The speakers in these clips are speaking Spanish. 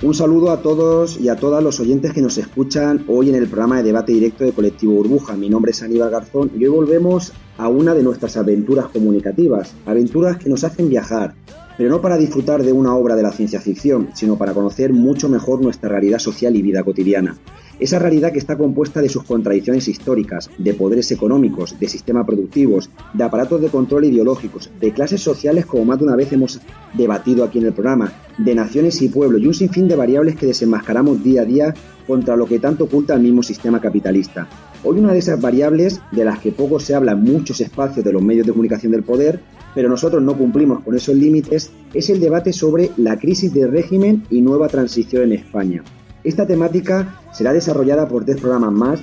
Un saludo a todos y a todas los oyentes que nos escuchan hoy en el programa de debate directo de Colectivo Burbuja. Mi nombre es Aníbal Garzón y hoy volvemos a una de nuestras aventuras comunicativas, aventuras que nos hacen viajar, pero no para disfrutar de una obra de la ciencia ficción, sino para conocer mucho mejor nuestra realidad social y vida cotidiana. Esa realidad que está compuesta de sus contradicciones históricas, de poderes económicos, de sistemas productivos, de aparatos de control ideológicos, de clases sociales como más de una vez hemos debatido aquí en el programa, de naciones y pueblos y un sinfín de variables que desenmascaramos día a día contra lo que tanto oculta el mismo sistema capitalista. Hoy una de esas variables, de las que poco se habla en muchos espacios de los medios de comunicación del poder, pero nosotros no cumplimos con esos límites, es el debate sobre la crisis de régimen y nueva transición en España. Esta temática será desarrollada por 3 programas más,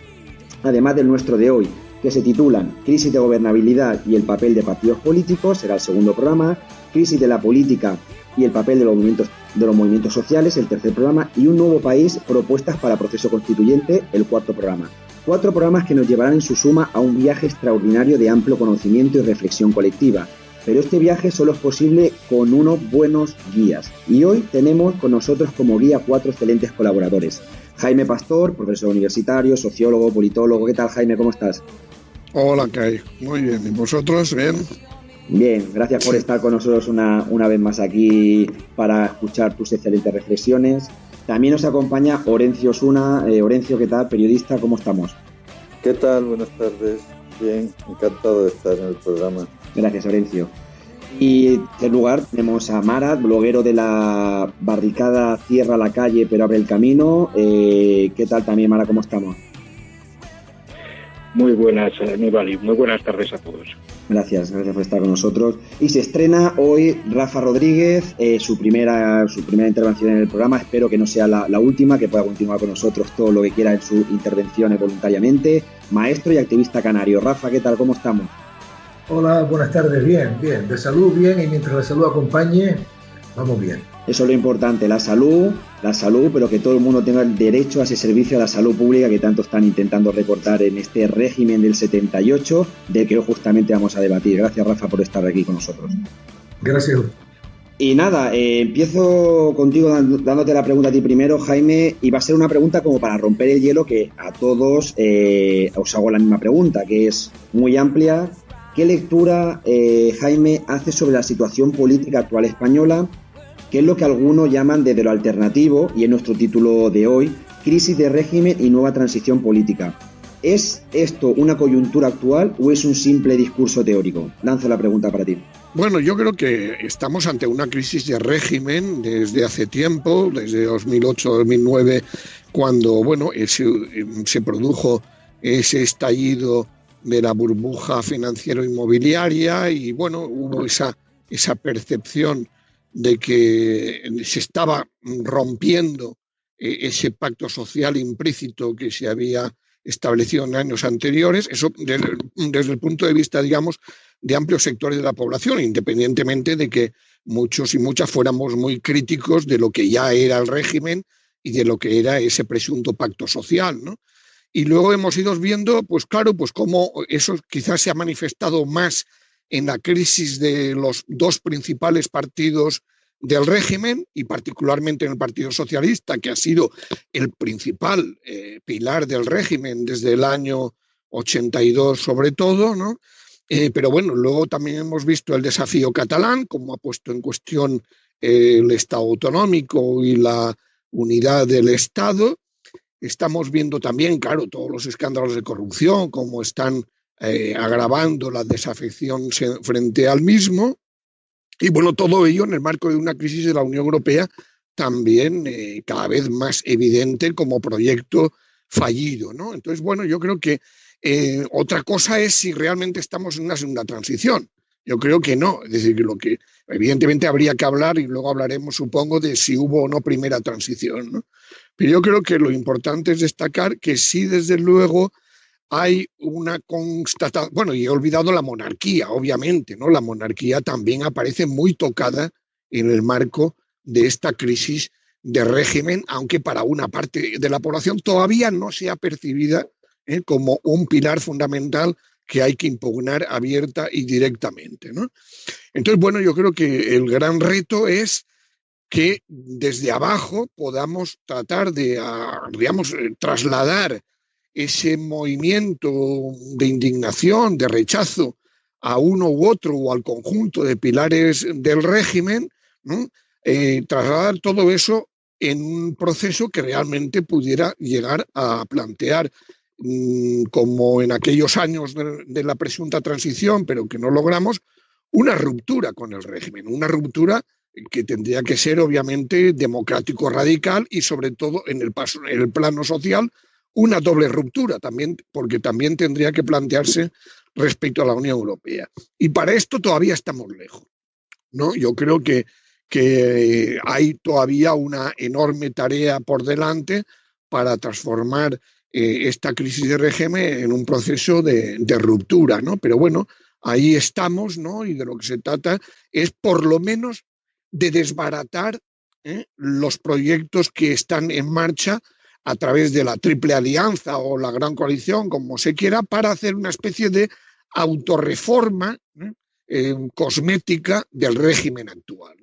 además del nuestro de hoy, que se titulan Crisis de gobernabilidad y el papel de partidos políticos, será el segundo programa, Crisis de la política y el papel de los movimientos sociales, el tercer programa, y Un nuevo país, propuestas para proceso constituyente, el cuarto programa. 4 programas que nos llevarán en su suma a un viaje extraordinario de amplio conocimiento y reflexión colectiva. Pero este viaje solo es posible con unos buenos guías. Y hoy tenemos con nosotros como guía 4 excelentes colaboradores. Jaime Pastor, profesor universitario, sociólogo, politólogo. ¿Qué tal, Jaime? ¿Cómo estás? Hola, Kai. Muy bien. ¿Y vosotros? ¿Bien? Bien, gracias por estar con nosotros una vez más aquí para escuchar tus excelentes reflexiones. También nos acompaña Orencio Osuna. Orencio, ¿qué tal? Periodista, ¿cómo estamos? ¿Qué tal? Buenas tardes. Bien, encantado de estar en el programa. Gracias, Orencio. Y en tercer lugar tenemos a Marat, bloguero de la barricada Cierra la calle pero abre el camino. ¿Qué tal también, Marat? ¿Cómo estamos? Muy buenas, Aníbal, y muy buenas tardes a todos. Gracias por estar con nosotros. Y se estrena hoy Rafa Rodríguez, su primera intervención en el programa. Espero que no sea la última, que pueda continuar con nosotros todo lo que quiera en sus intervenciones voluntariamente. Maestro y activista canario. Rafa, ¿qué tal? ¿Cómo estamos? Hola, buenas tardes. Bien. De salud bien, y mientras la salud acompañe, vamos bien. Eso es lo importante, la salud, pero que todo el mundo tenga el derecho a ese servicio a la salud pública que tanto están intentando recortar en este régimen del 78, del que hoy justamente vamos a debatir. Gracias, Rafa, por estar aquí con nosotros. Gracias. Y nada, empiezo contigo dándote la pregunta a ti primero, Jaime, y va a ser una pregunta como para romper el hielo, que a todos os hago la misma pregunta, que es muy amplia. ¿Qué lectura, Jaime, hace sobre la situación política actual española? ¿Qué es lo que algunos llaman desde lo alternativo, y es nuestro título de hoy, crisis de régimen y nueva transición política? ¿Es esto una coyuntura actual o es un simple discurso teórico? Lanzo la pregunta para ti. Bueno, yo creo que estamos ante una crisis de régimen desde hace tiempo, desde 2008-2009, cuando se produjo ese estallido de la burbuja financiero-inmobiliaria y hubo esa percepción de que se estaba rompiendo ese pacto social implícito que se había establecido en años anteriores, eso desde el punto de vista, digamos, de amplios sectores de la población, independientemente de que muchos y muchas fuéramos muy críticos de lo que ya era el régimen y de lo que era ese presunto pacto social, ¿no? Y luego hemos ido viendo, pues cómo eso quizás se ha manifestado más en la crisis de los 2 principales partidos del régimen y particularmente en el Partido Socialista, que ha sido el principal pilar del régimen desde el año 82 sobre todo, ¿no? Pero luego también hemos visto el desafío catalán, como ha puesto en cuestión el Estado autonómico y la unidad del Estado. Estamos viendo también, claro, todos los escándalos de corrupción, cómo están agravando la desafección frente al mismo. Y todo ello en el marco de una crisis de la Unión Europea también cada vez más evidente como proyecto fallido, ¿no? Entonces, yo creo que otra cosa es si realmente estamos en una segunda transición. Yo creo que no. Es decir, lo que evidentemente habría que hablar, y luego hablaremos, supongo, de si hubo o no primera transición, ¿no? Pero yo creo que lo importante es destacar que sí, desde luego, hay una constatación, y he olvidado la monarquía, obviamente, ¿no? La monarquía también aparece muy tocada en el marco de esta crisis de régimen, aunque para una parte de la población todavía no sea percibida como un pilar fundamental que hay que impugnar abierta y directamente, ¿no? Entonces, yo creo que el gran reto es que desde abajo podamos tratar de, digamos, trasladar ese movimiento de indignación, de rechazo a uno u otro o al conjunto de pilares del régimen, ¿no? Trasladar todo eso en un proceso que realmente pudiera llegar a plantear, como en aquellos años de la presunta transición, pero que no logramos, una ruptura con el régimen, una ruptura que tendría que ser obviamente democrático radical y sobre todo en el plano social una doble ruptura también, porque también tendría que plantearse respecto a la Unión Europea. Y para esto todavía estamos lejos, ¿no? Yo creo que hay todavía una enorme tarea por delante para transformar esta crisis de régimen en un proceso de ruptura, ¿no? Pero bueno, ahí estamos, ¿no? Y de lo que se trata es por lo menos de desbaratar los proyectos que están en marcha a través de la Triple Alianza o la Gran Coalición, como se quiera, para hacer una especie de autorreforma cosmética del régimen actual.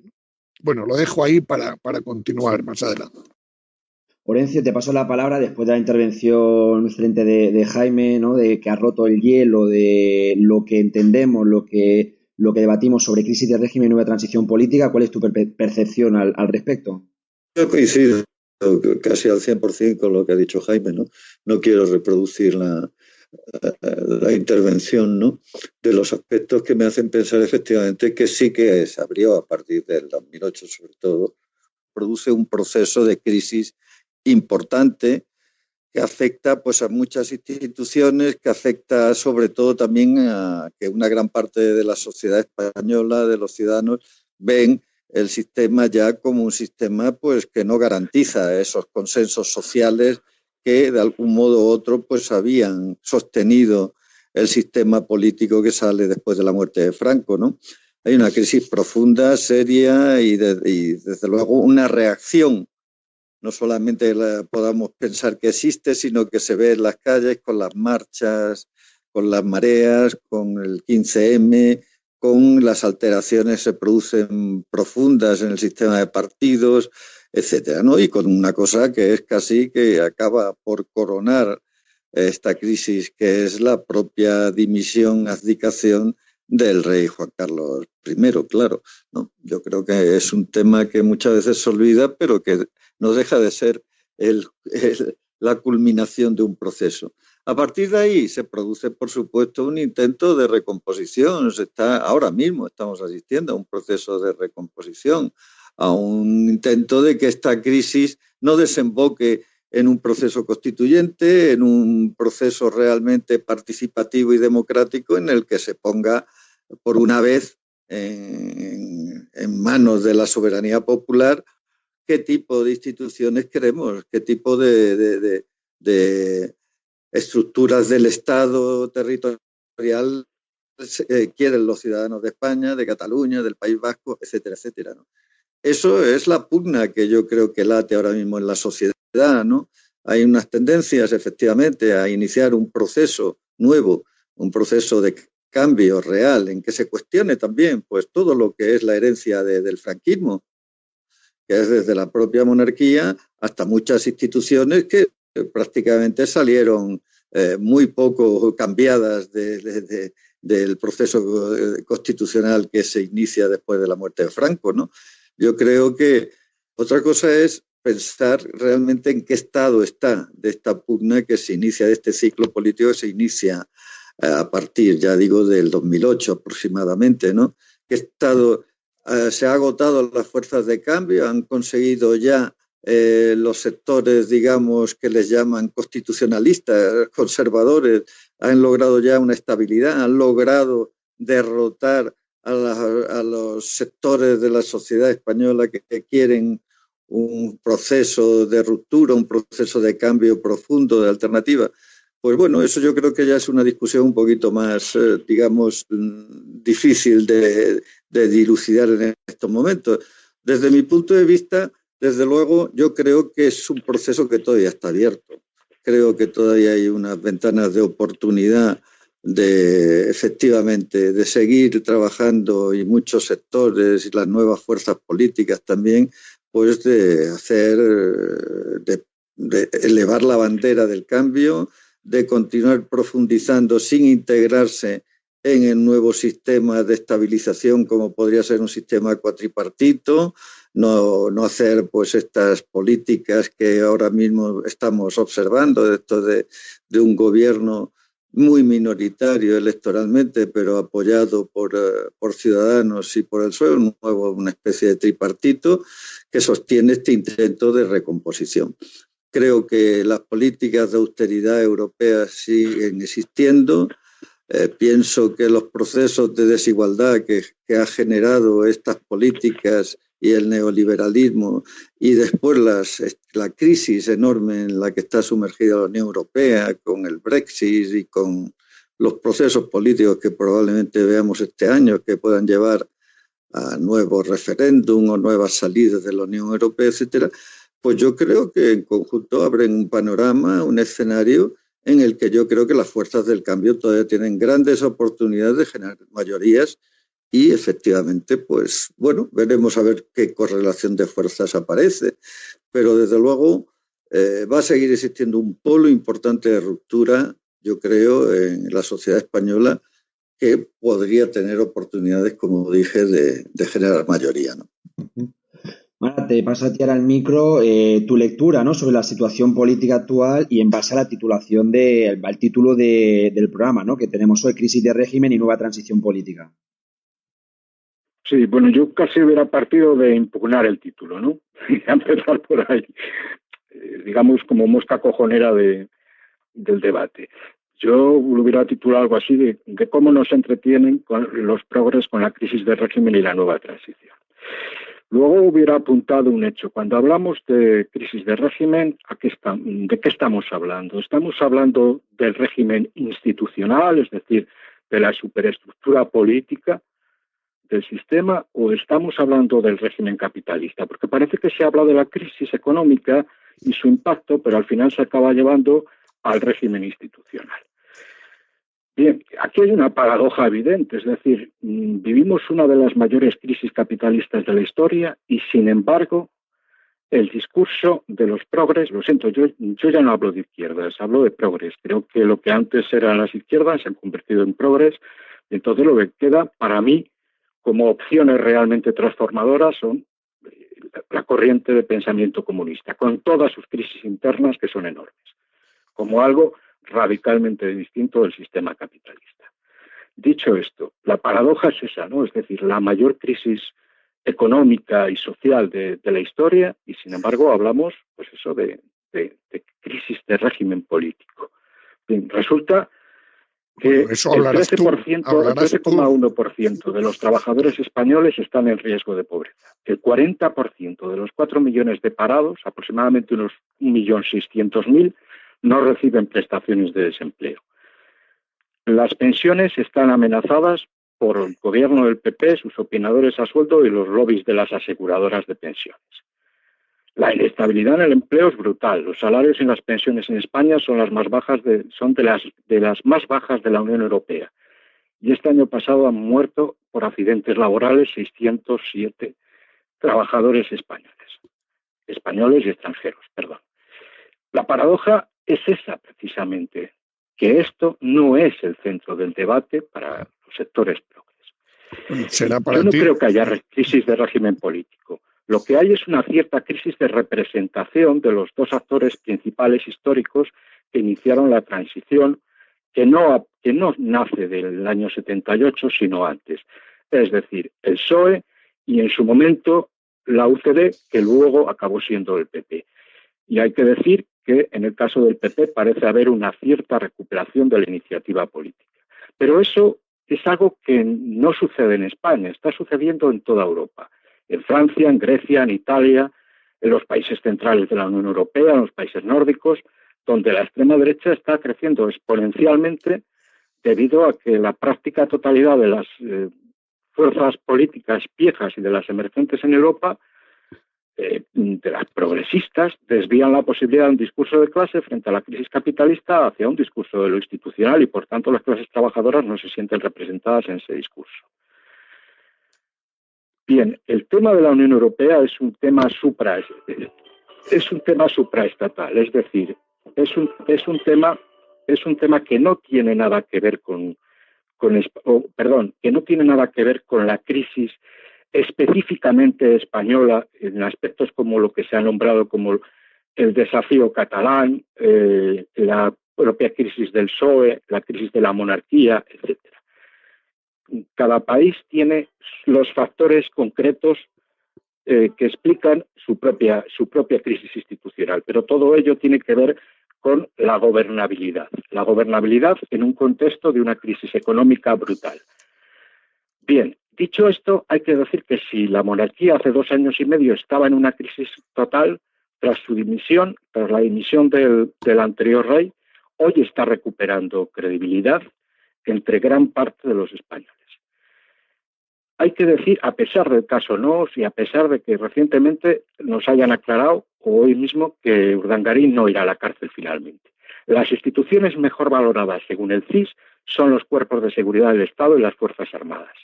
Bueno, lo dejo ahí para continuar más adelante. Orencio, te paso la palabra después de la intervención frente de Jaime, ¿no? De que ha roto el hielo, de lo que entendemos, lo que debatimos sobre crisis de régimen y nueva transición política. ¿Cuál es tu percepción al respecto? Yo coincido casi al 100% con lo que ha dicho Jaime, ¿no? No quiero reproducir la intervención, ¿no? De los aspectos que me hacen pensar efectivamente que sí que se abrió a partir del 2008 sobre todo, produce un proceso de crisis importante que afecta pues a muchas instituciones, que afecta sobre todo también a que una gran parte de la sociedad española, de los ciudadanos, ven el sistema ya como un sistema pues que no garantiza esos consensos sociales que de algún modo u otro pues habían sostenido el sistema político que sale después de la muerte de Franco, ¿no? Hay una crisis profunda, seria y desde luego una reacción. No solamente podamos pensar que existe, sino que se ve en las calles con las marchas, con las mareas, con el 15M, con las alteraciones que se producen profundas en el sistema de partidos, etcétera, ¿no? Y con una cosa que es casi que acaba por coronar esta crisis, que es la propia dimisión, abdicación del rey Juan Carlos I, claro, ¿no? Yo creo que es un tema que muchas veces se olvida, pero que no deja de ser la culminación de un proceso. A partir de ahí se produce, por supuesto, un intento de recomposición. Ahora mismo estamos asistiendo a un proceso de recomposición, a un intento de que esta crisis no desemboque en un proceso constituyente, en un proceso realmente participativo y democrático en el que se ponga por una vez en manos de la soberanía popular qué tipo de instituciones queremos, qué tipo de estructuras del Estado territorial quieren los ciudadanos de España, de Cataluña, del País Vasco, etcétera, etcétera, ¿no? Eso es la pugna que yo creo que late ahora mismo en la sociedad, ¿no? Hay unas tendencias, efectivamente, a iniciar un proceso nuevo, un proceso de cambio real, en que se cuestione también pues, todo lo que es la herencia del franquismo, que es desde la propia monarquía hasta muchas instituciones que prácticamente salieron muy poco cambiadas del proceso constitucional que se inicia después de la muerte de Franco, ¿no? Yo creo que otra cosa es pensar realmente en qué estado está de esta pugna que se inicia, de este ciclo político que se inicia a partir, ya digo, del 2008 aproximadamente, ¿no? ¿Qué estado se ha agotado las fuerzas de cambio? ¿Han conseguido ya los sectores, digamos, que les llaman constitucionalistas, conservadores, han logrado ya una estabilidad, han logrado derrotar a los sectores de la sociedad española que quieren un proceso de ruptura, un proceso de cambio profundo, de alternativa? Pues bueno, eso yo creo que ya es una discusión un poquito más, digamos, difícil de dilucidar en estos momentos. Desde mi punto de vista, desde luego, yo creo que es un proceso que todavía está abierto. Creo que todavía hay unas ventanas de oportunidad efectivamente, de seguir trabajando, y muchos sectores y las nuevas fuerzas políticas también, pues de hacer, de elevar la bandera del cambio, de continuar profundizando sin integrarse en el nuevo sistema de estabilización como podría ser un sistema cuatripartito, no hacer pues estas políticas que ahora mismo estamos observando, esto de un gobierno muy minoritario electoralmente, pero apoyado por Ciudadanos y por el PSOE, una especie de tripartito que sostiene este intento de recomposición. Creo que las políticas de austeridad europeas siguen existiendo. Pienso que los procesos de desigualdad que ha generado estas políticas y el neoliberalismo y después la crisis enorme en la que está sumergida la Unión Europea con el Brexit y con los procesos políticos que probablemente veamos este año que puedan llevar a nuevos referéndum o nuevas salidas de la Unión Europea, etcétera, pues yo creo que en conjunto abren un panorama, un escenario en el que yo creo que las fuerzas del cambio todavía tienen grandes oportunidades de generar mayorías y efectivamente, pues bueno, veremos a ver qué correlación de fuerzas aparece. Pero desde luego va a seguir existiendo un polo importante de ruptura, yo creo, en la sociedad española que podría tener oportunidades, como dije, de generar mayoría, ¿no? Ahora te paso a ti ahora el micro, tu lectura, ¿no?, sobre la situación política actual y en base a la titulación al título del programa, ¿no?, que tenemos hoy, Crisis de régimen y nueva transición política. Sí, bueno, yo casi hubiera partido de impugnar el título, ¿no? Y a empezar por ahí, digamos como mosca cojonera del debate. Yo lo hubiera titulado algo así de cómo nos entretienen con los progres con la crisis de régimen y la nueva transición. Luego hubiera apuntado un hecho. Cuando hablamos de crisis de régimen, ¿de qué estamos hablando? ¿Estamos hablando del régimen institucional, es decir, de la superestructura política del sistema, o estamos hablando del régimen capitalista? Porque parece que se habla de la crisis económica y su impacto, pero al final se acaba llevando al régimen institucional. Bien, aquí hay una paradoja evidente, es decir, vivimos una de las mayores crisis capitalistas de la historia y, sin embargo, el discurso de los progres, lo siento, yo ya no hablo de izquierdas, hablo de progres. Creo que lo que antes eran las izquierdas se han convertido en progres, y entonces lo que queda para mí como opciones realmente transformadoras son la corriente de pensamiento comunista, con todas sus crisis internas que son enormes, como algo radicalmente distinto del sistema capitalista. Dicho esto, la paradoja es esa, ¿no? Es decir, la mayor crisis económica y social de la historia, y sin embargo hablamos, pues eso, de crisis de régimen político. Bien, resulta que el 13,1% de los trabajadores españoles están en riesgo de pobreza. El 40% de los 4 millones de parados, aproximadamente unos 1.600.000, no reciben prestaciones de desempleo. Las pensiones están amenazadas por el gobierno del PP, sus opinadores a sueldo y los lobbies de las aseguradoras de pensiones. La inestabilidad en el empleo es brutal. Los salarios y las pensiones en España son las más bajas de las más bajas de la Unión Europea. Y este año pasado han muerto por accidentes laborales 607 trabajadores españoles y extranjeros, perdón. La paradoja es esa precisamente, que esto no es el centro del debate para los sectores progres. Yo no creo que haya crisis de régimen político. Lo que hay es una cierta crisis de representación de los dos actores principales históricos que iniciaron la transición, que no nace del año 78, sino antes. Es decir, el PSOE y en su momento la UCD, que luego acabó siendo el PP. Y hay que decir que en el caso del PP parece haber una cierta recuperación de la iniciativa política. Pero eso es algo que no sucede en España, está sucediendo en toda Europa. En Francia, en Grecia, en Italia, en los países centrales de la Unión Europea, en los países nórdicos, donde la extrema derecha está creciendo exponencialmente debido a que la práctica totalidad de las fuerzas políticas viejas y de las emergentes en Europa, de las progresistas, desvían la posibilidad de un discurso de clase frente a la crisis capitalista hacia un discurso de lo institucional y, por tanto, las clases trabajadoras no se sienten representadas en ese discurso. Bien, el tema de la Unión Europea es un tema supraestatal, es decir, es un tema que no tiene nada que ver que no tiene nada que ver con la crisis específicamente española en aspectos como lo que se ha nombrado como el desafío catalán, la propia crisis del PSOE, la crisis de la monarquía, etcétera. Cada país tiene los factores concretos que explican su propia crisis institucional, pero todo ello tiene que ver con la gobernabilidad en un contexto de una crisis económica brutal. Bien, dicho esto, hay que decir que si la monarquía hace 2 años y medio estaba en una crisis total, tras la dimisión del anterior rey, hoy está recuperando credibilidad entre gran parte de los españoles. Hay que decir, a pesar del caso Noos y a pesar de que recientemente nos hayan aclarado, o hoy mismo, que Urdangarín no irá a la cárcel finalmente. Las instituciones mejor valoradas, según el CIS, son los cuerpos de seguridad del Estado y las Fuerzas Armadas.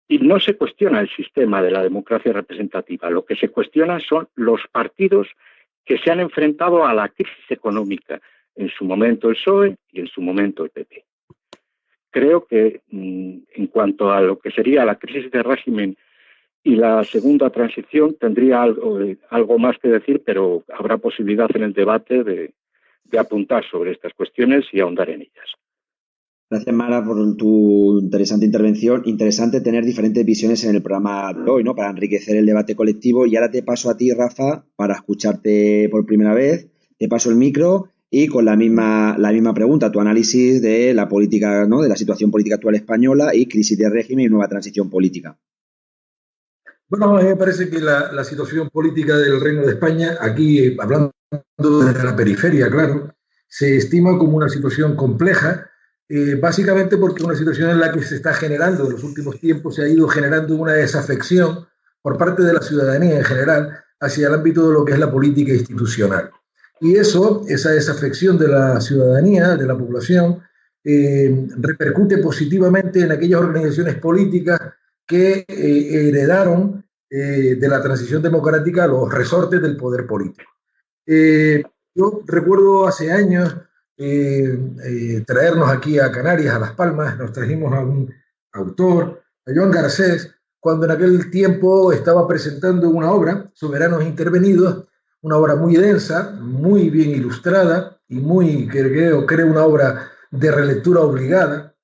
Y no se cuestiona el sistema de la democracia representativa, lo que se cuestiona son los partidos que se han enfrentado a la crisis económica, en su momento el PSOE y en su momento el PP. Creo que en cuanto a lo que sería la crisis de régimen y la segunda transición tendría algo más que decir, pero habrá posibilidad en el debate de apuntar sobre estas cuestiones y ahondar en ellas. Gracias, Mara, por tu interesante intervención. Interesante tener diferentes visiones en el programa de hoy, ¿no? Para enriquecer el debate colectivo. Y ahora te paso a ti, Rafa, para escucharte por primera vez. Te paso el micro y con la misma pregunta, tu análisis de la política, ¿no? De la situación política actual española y crisis de régimen y nueva transición política. Bueno, a mí me parece que la situación política del Reino de España, aquí hablando desde la periferia, claro, se estima como una situación compleja, básicamente porque es una situación en la que se está generando, en los últimos tiempos se ha ido generando una desafección por parte de la ciudadanía en general hacia el ámbito de lo que es la política institucional. Y esa desafección de la ciudadanía, de la población, repercute positivamente en aquellas organizaciones políticas que heredaron de la transición democrática los resortes del poder político. Yo recuerdo hace años traernos aquí a Canarias, a Las Palmas, nos trajimos a un autor, a Joan Garcés, cuando en aquel tiempo estaba presentando una obra, Soberanos Intervenidos, una obra muy densa, muy bien ilustrada y creo una obra de relectura obligada,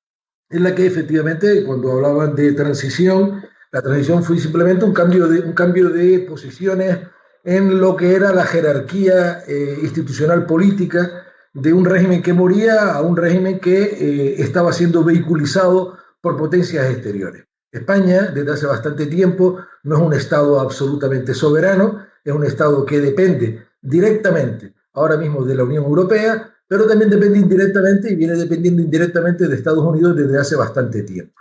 en la que efectivamente cuando hablaban de transición, la transición fue simplemente un cambio de posiciones en lo que era la jerarquía institucional política de un régimen que moría a un régimen que estaba siendo vehiculizado por potencias exteriores. España, desde hace bastante tiempo, no es un Estado absolutamente soberano, es un Estado que depende directamente ahora mismo de la Unión Europea, pero también depende indirectamente y viene dependiendo indirectamente de Estados Unidos desde hace bastante tiempo.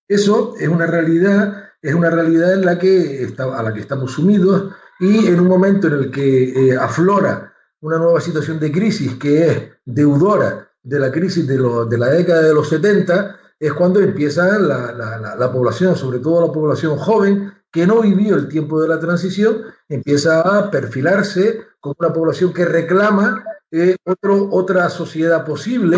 Eso es una realidad en la que a la que estamos sumidos, y en un momento en el que aflora una nueva situación de crisis que es deudora de la crisis de la década de los 70, es cuando empieza la población, sobre todo la población joven, que no vivió el tiempo de la transición, empieza a perfilarse como una población que reclama otra sociedad posible,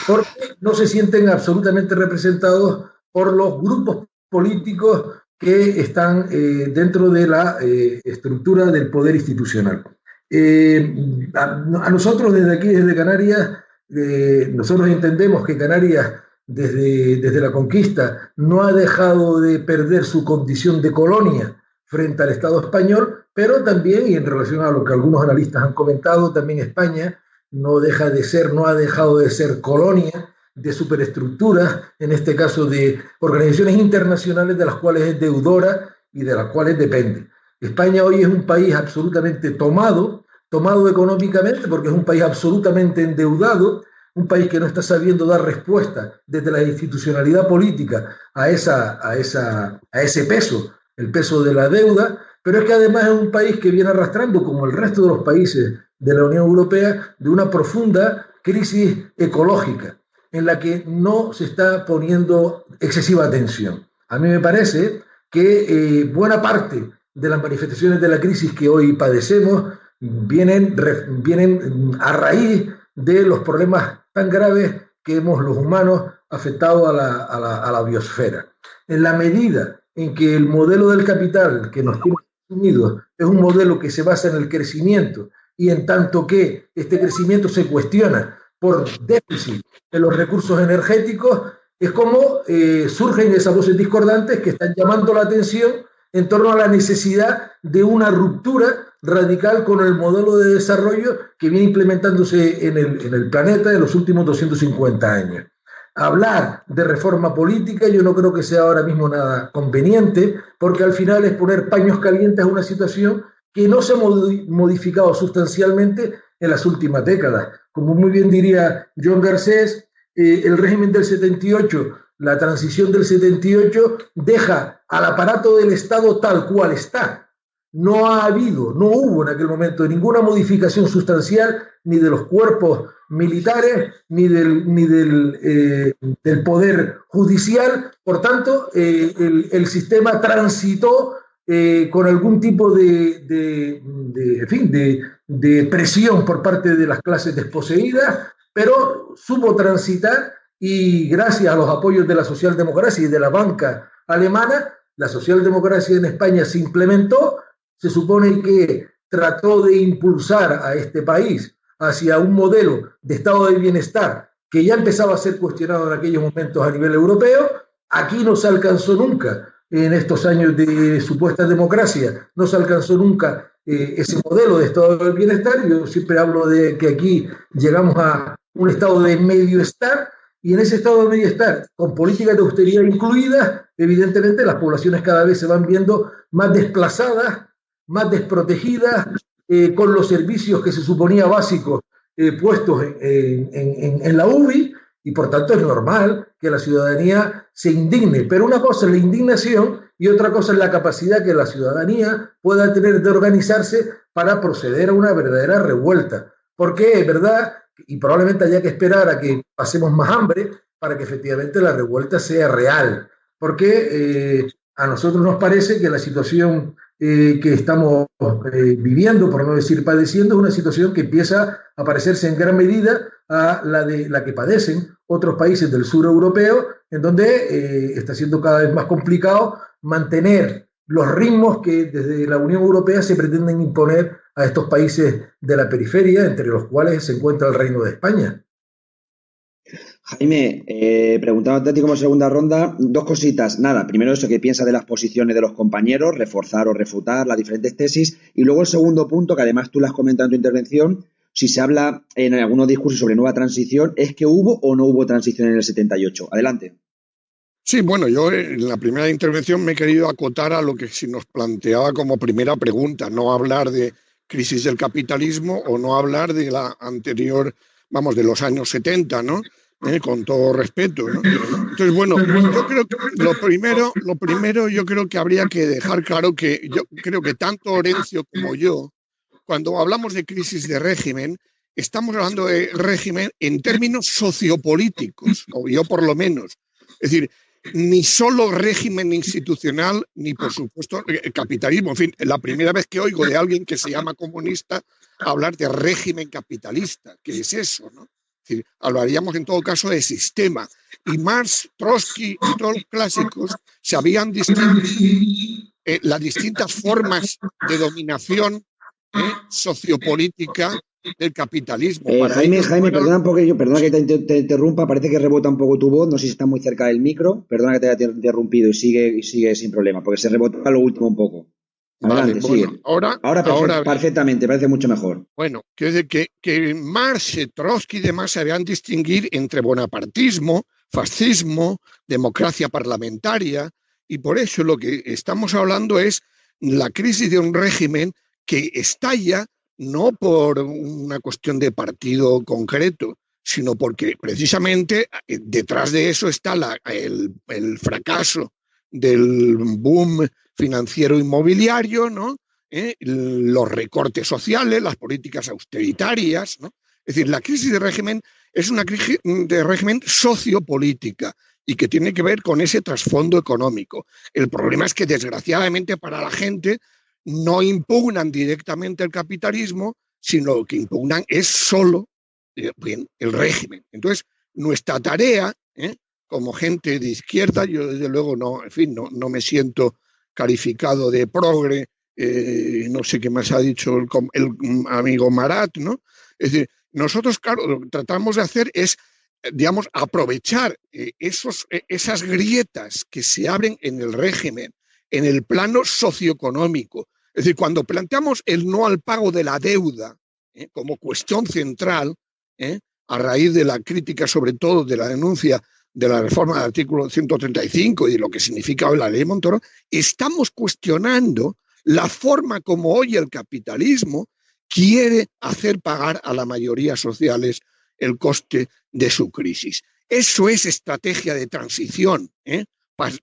porque no se sienten absolutamente representados por los grupos políticos que están dentro de la estructura del poder institucional. A nosotros desde aquí, desde Canarias, nosotros entendemos que Canarias desde la conquista no ha dejado de perder su condición de colonia frente al Estado español, pero también, y en relación a lo que algunos analistas han comentado, también España no ha dejado de ser colonia de superestructuras, en este caso de organizaciones internacionales de las cuales es deudora y de las cuales depende. España hoy es un país absolutamente tomado económicamente, porque es un país absolutamente endeudado, un país que no está sabiendo dar respuesta desde la institucionalidad política a ese peso, el peso de la deuda, pero es que además es un país que viene arrastrando, como el resto de los países de la Unión Europea, de una profunda crisis ecológica, en la que no se está poniendo excesiva atención. A mí me parece que buena parte de las manifestaciones de la crisis que hoy padecemos vienen a raíz de los problemas tan graves que hemos los humanos afectado a la biosfera. En la medida en que el modelo del capital que nos tiene unidos es un modelo que se basa en el crecimiento, y en tanto que este crecimiento se cuestiona por déficit de los recursos energéticos, es como surgen esas voces discordantes que están llamando la atención en torno a la necesidad de una ruptura radical con el modelo de desarrollo que viene implementándose en el planeta en los últimos 250 años. Hablar de reforma política yo no creo que sea ahora mismo nada conveniente, porque al final es poner paños calientes a una situación que no se ha modificado sustancialmente en las últimas décadas. Como muy bien diría Joan Garcés, el régimen del 78, la transición del 78, deja al aparato del Estado tal cual está. No hubo en aquel momento ninguna modificación sustancial ni de los cuerpos militares ni del poder judicial. Por tanto, el sistema transitó con algún tipo de presión por parte de las clases desposeídas, pero supo transitar, y gracias a los apoyos de la socialdemocracia y de la banca alemana, la socialdemocracia en España se implementó. Se supone que trató de impulsar a este país hacia un modelo de estado de bienestar que ya empezaba a ser cuestionado en aquellos momentos a nivel europeo. Aquí no se alcanzó nunca, en estos años de supuesta democracia, no se alcanzó nunca ese modelo de estado del bienestar. Yo siempre hablo de que aquí llegamos a un estado de medio estar, y en ese estado de medio estar, con políticas de austeridad incluidas, evidentemente las poblaciones cada vez se van viendo más desplazadas, más desprotegidas, con los servicios que se suponía básicos puestos en la UBI, y por tanto es normal que la ciudadanía se indigne. Pero una cosa es la indignación y otra cosa es la capacidad que la ciudadanía pueda tener de organizarse para proceder a una verdadera revuelta. Porque es verdad, y probablemente haya que esperar a que pasemos más hambre para que efectivamente la revuelta sea real. Porque a nosotros nos parece que la situación que estamos viviendo, por no decir padeciendo, es una situación que empieza a parecerse en gran medida a la que padecen otros países del sur europeo, en donde está siendo cada vez más complicado mantener los ritmos que desde la Unión Europea se pretenden imponer a estos países de la periferia, entre los cuales se encuentra el Reino de España. Jaime, preguntándote a ti como segunda ronda, dos cositas. Nada, primero eso, ¿qué piensas de las posiciones de los compañeros? Reforzar o refutar las diferentes tesis. Y luego el segundo punto, que además tú lo has comentado en tu intervención, si se habla en algunos discursos sobre nueva transición, ¿es que hubo o no hubo transición en el 78? Adelante. Sí, bueno, yo en la primera intervención me he querido acotar a lo que se nos planteaba como primera pregunta, no hablar de crisis del capitalismo o no hablar de la anterior, vamos, de los años 70, ¿no? Con todo respeto, ¿no? Entonces, bueno, yo creo que lo primero yo creo que habría que dejar claro que yo creo que tanto Orencio como yo, cuando hablamos de crisis de régimen, estamos hablando de régimen en términos sociopolíticos, o yo por lo menos. Es decir, ni solo régimen institucional, ni por supuesto capitalismo. En fin, la primera vez que oigo de alguien que se llama comunista hablar de régimen capitalista. ¿Qué es eso, no? Es decir, hablaríamos en todo caso de sistema. Y Marx, Trotsky y todos los clásicos se habían distinguido las distintas formas de dominación sociopolítica del capitalismo. Jaime, perdona que te interrumpa, parece que rebota un poco tu voz, no sé si está muy cerca del micro, perdona que te haya interrumpido y sigue sin problema, porque se rebota lo último un poco. Adelante, vale, sigue. Bueno, ahora perfectamente, parece mucho mejor. Bueno, quiero decir que Marx, Trotsky y demás se habían distinguir entre bonapartismo, fascismo, democracia parlamentaria, y por eso lo que estamos hablando es la crisis de un régimen que estalla no por una cuestión de partido concreto, sino porque precisamente detrás de eso está el fracaso del boom financiero inmobiliario, ¿no? Los recortes sociales, las políticas austeritarias, ¿no? Es decir, la crisis de régimen es una crisis de régimen sociopolítica y que tiene que ver con ese trasfondo económico. El problema es que, desgraciadamente para la gente, no impugnan directamente el capitalismo, sino lo que impugnan es solo bien, el régimen. Entonces, nuestra tarea, como gente de izquierda, yo desde luego no, en fin, no me siento calificado de progre, no sé qué más ha dicho el amigo Marat, ¿no? Es decir, nosotros, claro, lo que tratamos de hacer es, digamos, aprovechar esas grietas que se abren en el régimen, en el plano socioeconómico. Es decir, cuando planteamos el no al pago de la deuda como cuestión central, a raíz de la crítica, sobre todo de la denuncia de la reforma del artículo 135 y de lo que significa hoy la ley Montoro, estamos cuestionando la forma como hoy el capitalismo quiere hacer pagar a las mayorías sociales el coste de su crisis. Eso es estrategia de transición,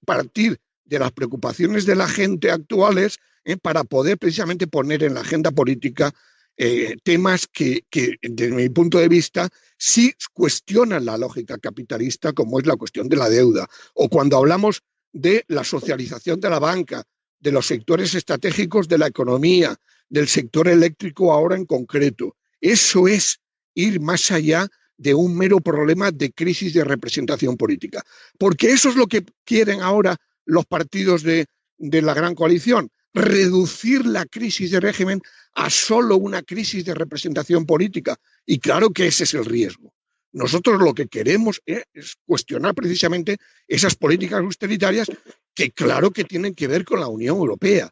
partir de las preocupaciones de la gente actuales para poder precisamente poner en la agenda política temas que, desde mi punto de vista, sí cuestionan la lógica capitalista, como es la cuestión de la deuda, o cuando hablamos de la socialización de la banca, de los sectores estratégicos de la economía, del sector eléctrico ahora en concreto. Eso es ir más allá de un mero problema de crisis de representación política. Porque eso es lo que quieren ahora los partidos de la gran coalición, reducir la crisis de régimen a solo una crisis de representación política. Y claro que ese es el riesgo. Nosotros lo que queremos es cuestionar precisamente esas políticas austeritarias que claro que tienen que ver con la Unión Europea.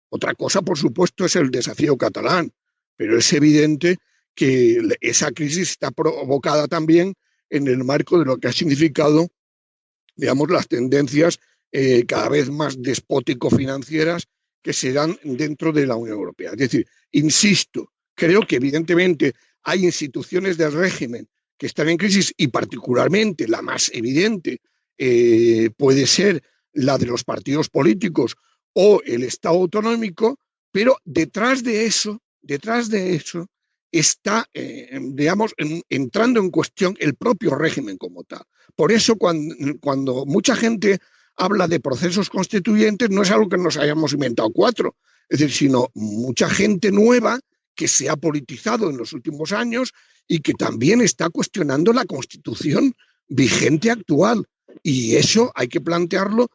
Otra cosa, por supuesto, es el desafío catalán, pero es evidente que esa crisis está provocada también en el marco de lo que ha significado, digamos, las tendencias cada vez más despótico-financieras que se dan dentro de la Unión Europea. Es decir, insisto, creo que evidentemente hay instituciones del régimen que están en crisis y particularmente la más evidente puede ser la de los partidos políticos o el Estado autonómico, pero detrás de eso está, digamos, entrando en cuestión el propio régimen como tal. Por eso cuando mucha gente habla de procesos constituyentes, no es algo que nos hayamos inventado cuatro, es decir, sino mucha gente nueva que se ha politizado en los últimos años y que también está cuestionando la Constitución vigente actual. Y eso hay que plantearlo,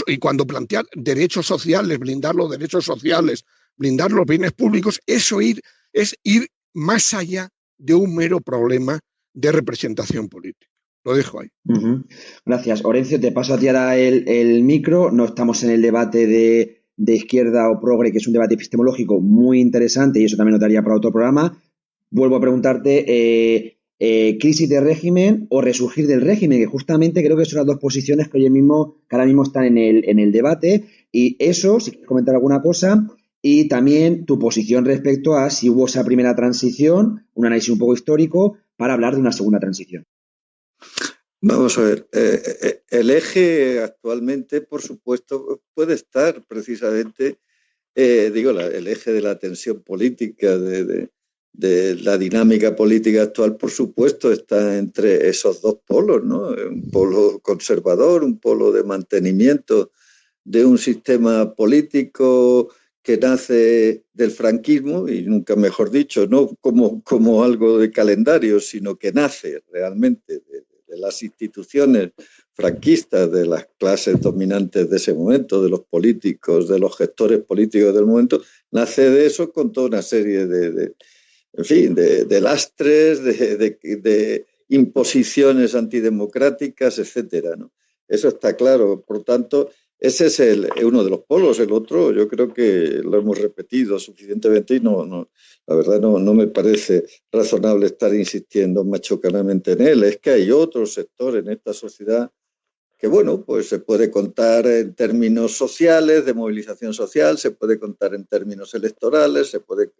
y cuando plantear derechos sociales, blindar los derechos sociales, blindar los bienes públicos, eso es ir más allá de un mero problema de representación política. Lo dejo ahí. Gracias. Orencio, te paso a ti ahora el micro. No estamos en el debate de izquierda o progre, que es un debate epistemológico muy interesante y eso también lo daría para otro programa. Vuelvo a preguntarte, crisis de régimen o resurgir del régimen, que justamente creo que son las dos posiciones que ahora mismo están en el debate. Y eso, si quieres comentar alguna cosa, y también tu posición respecto a si hubo esa primera transición, un análisis un poco histórico, para hablar de una segunda transición. Vamos a ver, el eje actualmente, por supuesto, puede estar precisamente, el eje de la tensión política, de la dinámica política actual, por supuesto, está entre esos dos polos, ¿no? Un polo conservador, un polo de mantenimiento de un sistema político que nace del franquismo, y nunca mejor dicho, no como algo de calendario, sino que nace realmente de las instituciones franquistas, de las clases dominantes de ese momento, de los políticos, de los gestores políticos del momento, nace de eso con toda una serie de lastres, de imposiciones antidemocráticas, etcétera, ¿no? Eso está claro. Por tanto, ese es uno de los polos. El otro, yo creo que lo hemos repetido suficientemente y la verdad no me parece razonable estar insistiendo machocanamente en él. Es que hay otro sector en esta sociedad que, bueno, pues se puede contar en términos sociales, de movilización social, se puede contar en términos electorales, se puede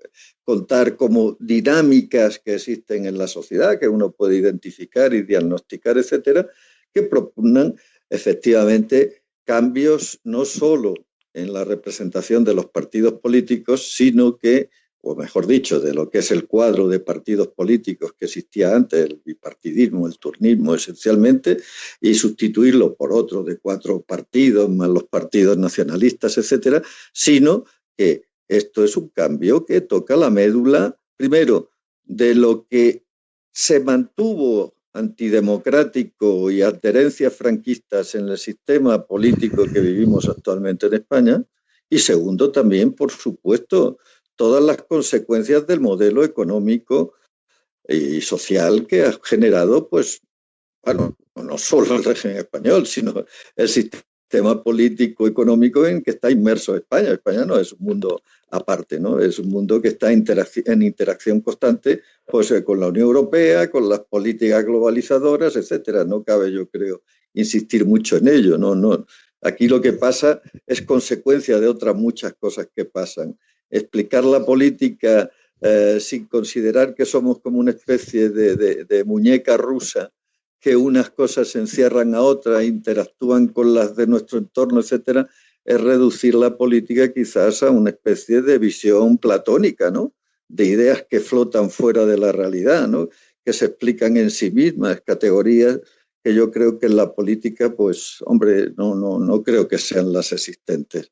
contar como dinámicas que existen en la sociedad, que uno puede identificar y diagnosticar, etcétera, que propugnan efectivamente cambios no solo en la representación de los partidos políticos, sino que o mejor dicho, de lo que es el cuadro de partidos políticos que existía antes, el bipartidismo, el turnismo esencialmente, y sustituirlo por otro de 4 partidos, más los partidos nacionalistas, etcétera, sino que esto es un cambio que toca la médula, primero, de lo que se mantuvo antidemocrático y adherencias franquistas en el sistema político que vivimos actualmente en España, y segundo, también, por supuesto, todas las consecuencias del modelo económico y social que ha generado, pues, bueno, no solo el régimen español, sino el sistema político económico en que está inmerso España. España no es un mundo aparte, ¿no? Es un mundo que está en interacción constante, pues, con la Unión Europea, con las políticas globalizadoras, etcétera. No cabe, yo creo, insistir mucho en ello, no. Aquí lo que pasa es consecuencia de otras muchas cosas que pasan. Explicar la política sin considerar que somos como una especie de muñeca rusa, que unas cosas se encierran a otras, interactúan con las de nuestro entorno, etcétera, es reducir la política quizás a una especie de visión platónica, ¿no? De ideas que flotan fuera de la realidad, ¿no? Que se explican en sí mismas, categorías que yo creo que en la política, pues, hombre, no creo que sean las existentes.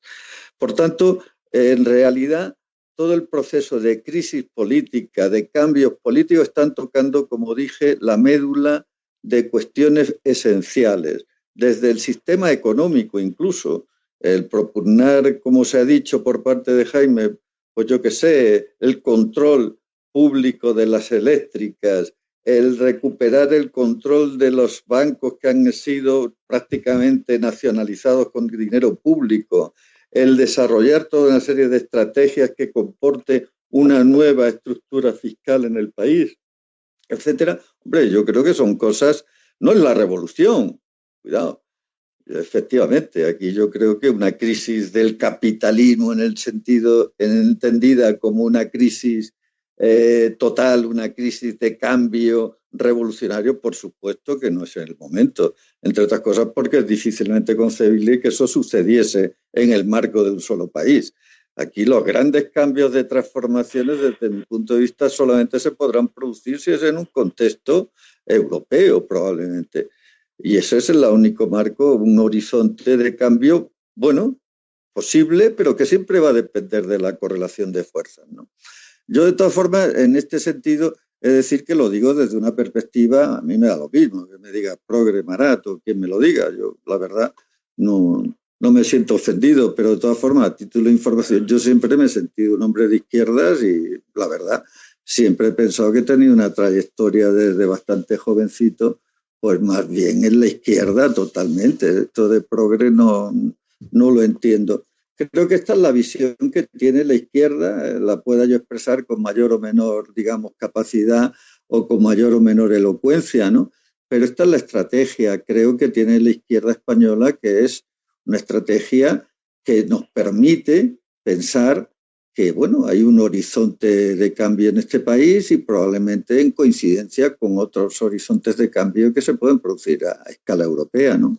Por tanto, en realidad, todo el proceso de crisis política, de cambios políticos, están tocando, como dije, la médula de cuestiones esenciales, desde el sistema económico incluso, el propugnar, como se ha dicho por parte de Jaime, pues yo qué sé, el control público de las eléctricas, el recuperar el control de los bancos que han sido prácticamente nacionalizados con dinero público, el desarrollar toda una serie de estrategias que comporte una nueva estructura fiscal en el país, etcétera. Hombre, yo creo que son cosas, no es la revolución, cuidado. Efectivamente, aquí yo creo que una crisis del capitalismo en el sentido, entendida como una crisis total, una crisis de cambio revolucionario, por supuesto que no es el momento, entre otras cosas porque es difícilmente concebible que eso sucediese en el marco de un solo país. Aquí los grandes cambios de transformaciones, desde mi punto de vista, solamente se podrán producir si es en un contexto europeo, probablemente. Y ese es el único marco, un horizonte de cambio, bueno, posible, pero que siempre va a depender de la correlación de fuerzas, ¿no? Yo, de todas formas, en este sentido, es decir que lo digo desde una perspectiva, a mí me da lo mismo, que me diga progre, Marato, quien me lo diga. Yo, la verdad, no me siento ofendido, pero de todas formas, a título de información, yo siempre me he sentido un hombre de izquierdas y, la verdad, siempre he pensado que he tenido una trayectoria desde bastante jovencito, pues más bien en la izquierda totalmente. Esto de progre no lo entiendo. Creo que esta es la visión que tiene la izquierda, la pueda yo expresar con mayor o menor, digamos, capacidad o con mayor o menor elocuencia, ¿no? Pero esta es la estrategia, creo que tiene la izquierda española, que es una estrategia que nos permite pensar que, bueno, hay un horizonte de cambio en este país y probablemente en coincidencia con otros horizontes de cambio que se pueden producir a escala europea, ¿no?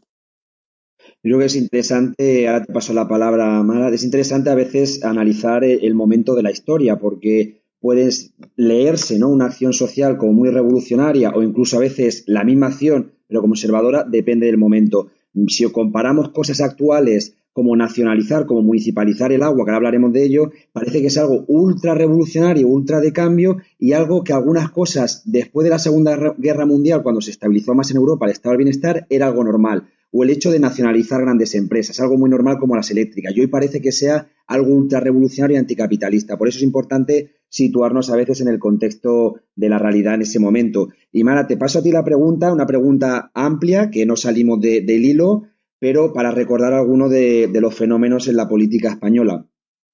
Yo creo que es interesante, ahora te paso la palabra, Mara, es interesante a veces analizar el momento de la historia, porque puedes leerse, ¿no?, una acción social como muy revolucionaria o incluso a veces la misma acción, pero conservadora, depende del momento. Si comparamos cosas actuales como nacionalizar, como municipalizar el agua, que ahora hablaremos de ello, parece que es algo ultra revolucionario, ultra de cambio y algo que algunas cosas después de la Segunda Guerra Mundial, cuando se estabilizó más en Europa el estado del bienestar, era algo normal. O el hecho de nacionalizar grandes empresas, algo muy normal como las eléctricas. Y hoy parece que sea algo ultra revolucionario y anticapitalista. Por eso es importante situarnos a veces en el contexto de la realidad en ese momento. Y Mara, te paso a ti la pregunta, una pregunta amplia, que no salimos del hilo, pero para recordar algunos de los fenómenos en la política española.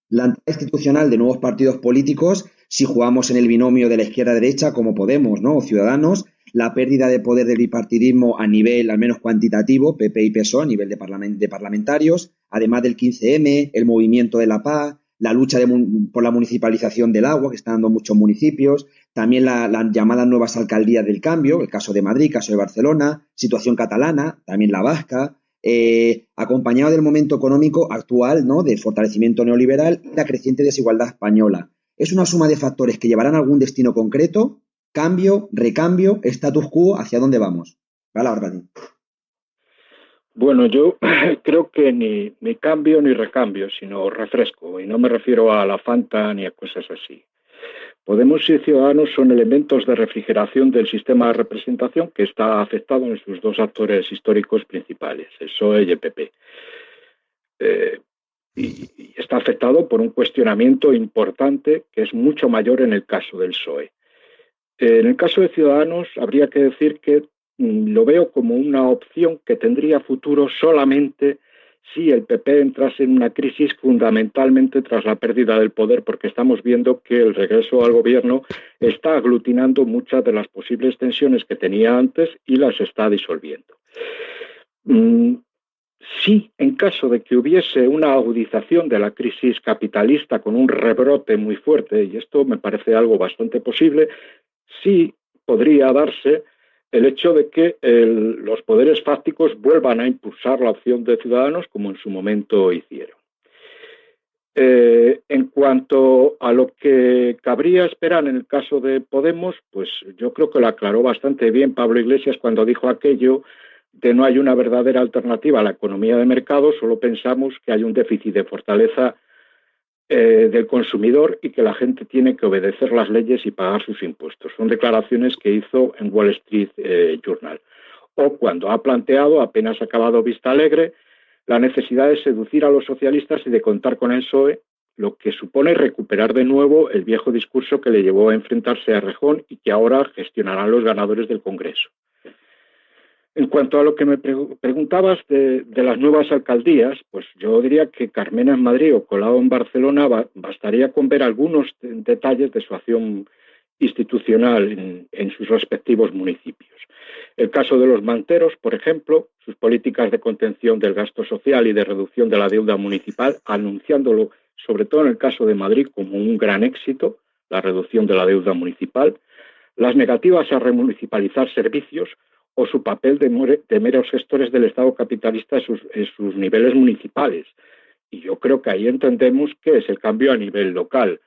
La entrada institucional de nuevos partidos políticos, si jugamos en el binomio de la izquierda-derecha como Podemos, ¿no?, o Ciudadanos, la pérdida de poder del bipartidismo a nivel al menos cuantitativo, PP y PSOE a nivel de parlamentarios, además del 15M, el movimiento de la paz, la lucha por la municipalización del agua, que está dando muchos municipios, también las llamadas nuevas alcaldías del cambio, el caso de Madrid, caso de Barcelona, situación catalana, también la vasca, acompañado del momento económico actual, ¿no?, de fortalecimiento neoliberal y la creciente desigualdad española. ¿Es una suma de factores que llevarán a algún destino concreto? ¿Cambio, recambio, status quo? ¿Hacia dónde vamos? Vale, ahora para ti. Bueno, yo creo que ni cambio ni recambio, sino refresco, y no me refiero a la Fanta ni a cosas así. Podemos y Ciudadanos son elementos de refrigeración del sistema de representación que está afectado en sus dos actores históricos principales, el PSOE y el PP. Y está afectado por un cuestionamiento importante que es mucho mayor en el caso del PSOE. En el caso de Ciudadanos habría que decir que lo veo como una opción que tendría futuro solamente si el PP entrase en una crisis fundamentalmente tras la pérdida del poder, porque estamos viendo que el regreso al gobierno está aglutinando muchas de las posibles tensiones que tenía antes y las está disolviendo. Sí, en caso de que hubiese una agudización de la crisis capitalista con un rebrote muy fuerte, y esto me parece algo bastante posible, sí podría darse el hecho de que los poderes fácticos vuelvan a impulsar la opción de Ciudadanos como en su momento hicieron. En cuanto a lo que cabría esperar en el caso de Podemos, pues yo creo que lo aclaró bastante bien Pablo Iglesias cuando dijo aquello de no hay una verdadera alternativa a la economía de mercado, solo pensamos que hay un déficit de fortaleza del consumidor y que la gente tiene que obedecer las leyes y pagar sus impuestos. Son declaraciones que hizo en Wall Street Journal. O cuando ha planteado, apenas acabado Vista Alegre, la necesidad de seducir a los socialistas y de contar con el PSOE, lo que supone recuperar de nuevo el viejo discurso que le llevó a enfrentarse a Errejón y que ahora gestionarán los ganadores del Congreso. En cuanto a lo que me preguntabas de las nuevas alcaldías, pues yo diría que Carmena en Madrid o Colau en Barcelona bastaría con ver algunos detalles de su acción institucional en sus respectivos municipios. El caso de los manteros, por ejemplo, sus políticas de contención del gasto social y de reducción de la deuda municipal, anunciándolo, sobre todo en el caso de Madrid, como un gran éxito, la reducción de la deuda municipal, las negativas a remunicipalizar servicios, o su papel de meros gestores del Estado capitalista en sus niveles municipales. Y yo creo que ahí entendemos que es el cambio a nivel local.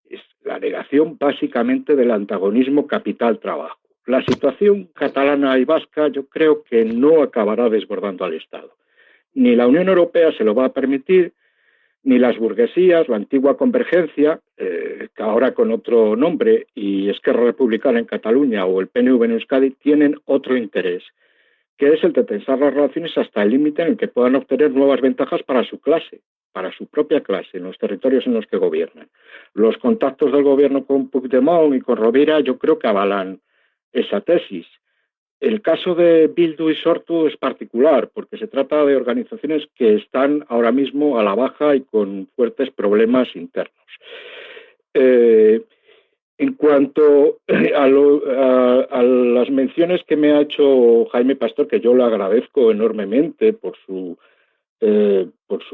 Es la negación básicamente del antagonismo capital-trabajo. La situación catalana y vasca yo creo que no acabará desbordando al Estado. Ni la Unión Europea se lo va a permitir, ni las burguesías, la antigua convergencia, que ahora con otro nombre, y Esquerra Republicana en Cataluña o el PNV en Euskadi, tienen otro interés, que es el de tensar las relaciones hasta el límite en el que puedan obtener nuevas ventajas para su clase, para su propia clase, en los territorios en los que gobiernan. Los contactos del gobierno con Puigdemont y con Rovira yo creo que avalan esa tesis. El caso de Bildu y Sortu es particular porque se trata de organizaciones que están ahora mismo a la baja y con fuertes problemas internos. En cuanto a las menciones que me ha hecho Jaime Pastor, que yo le agradezco enormemente por su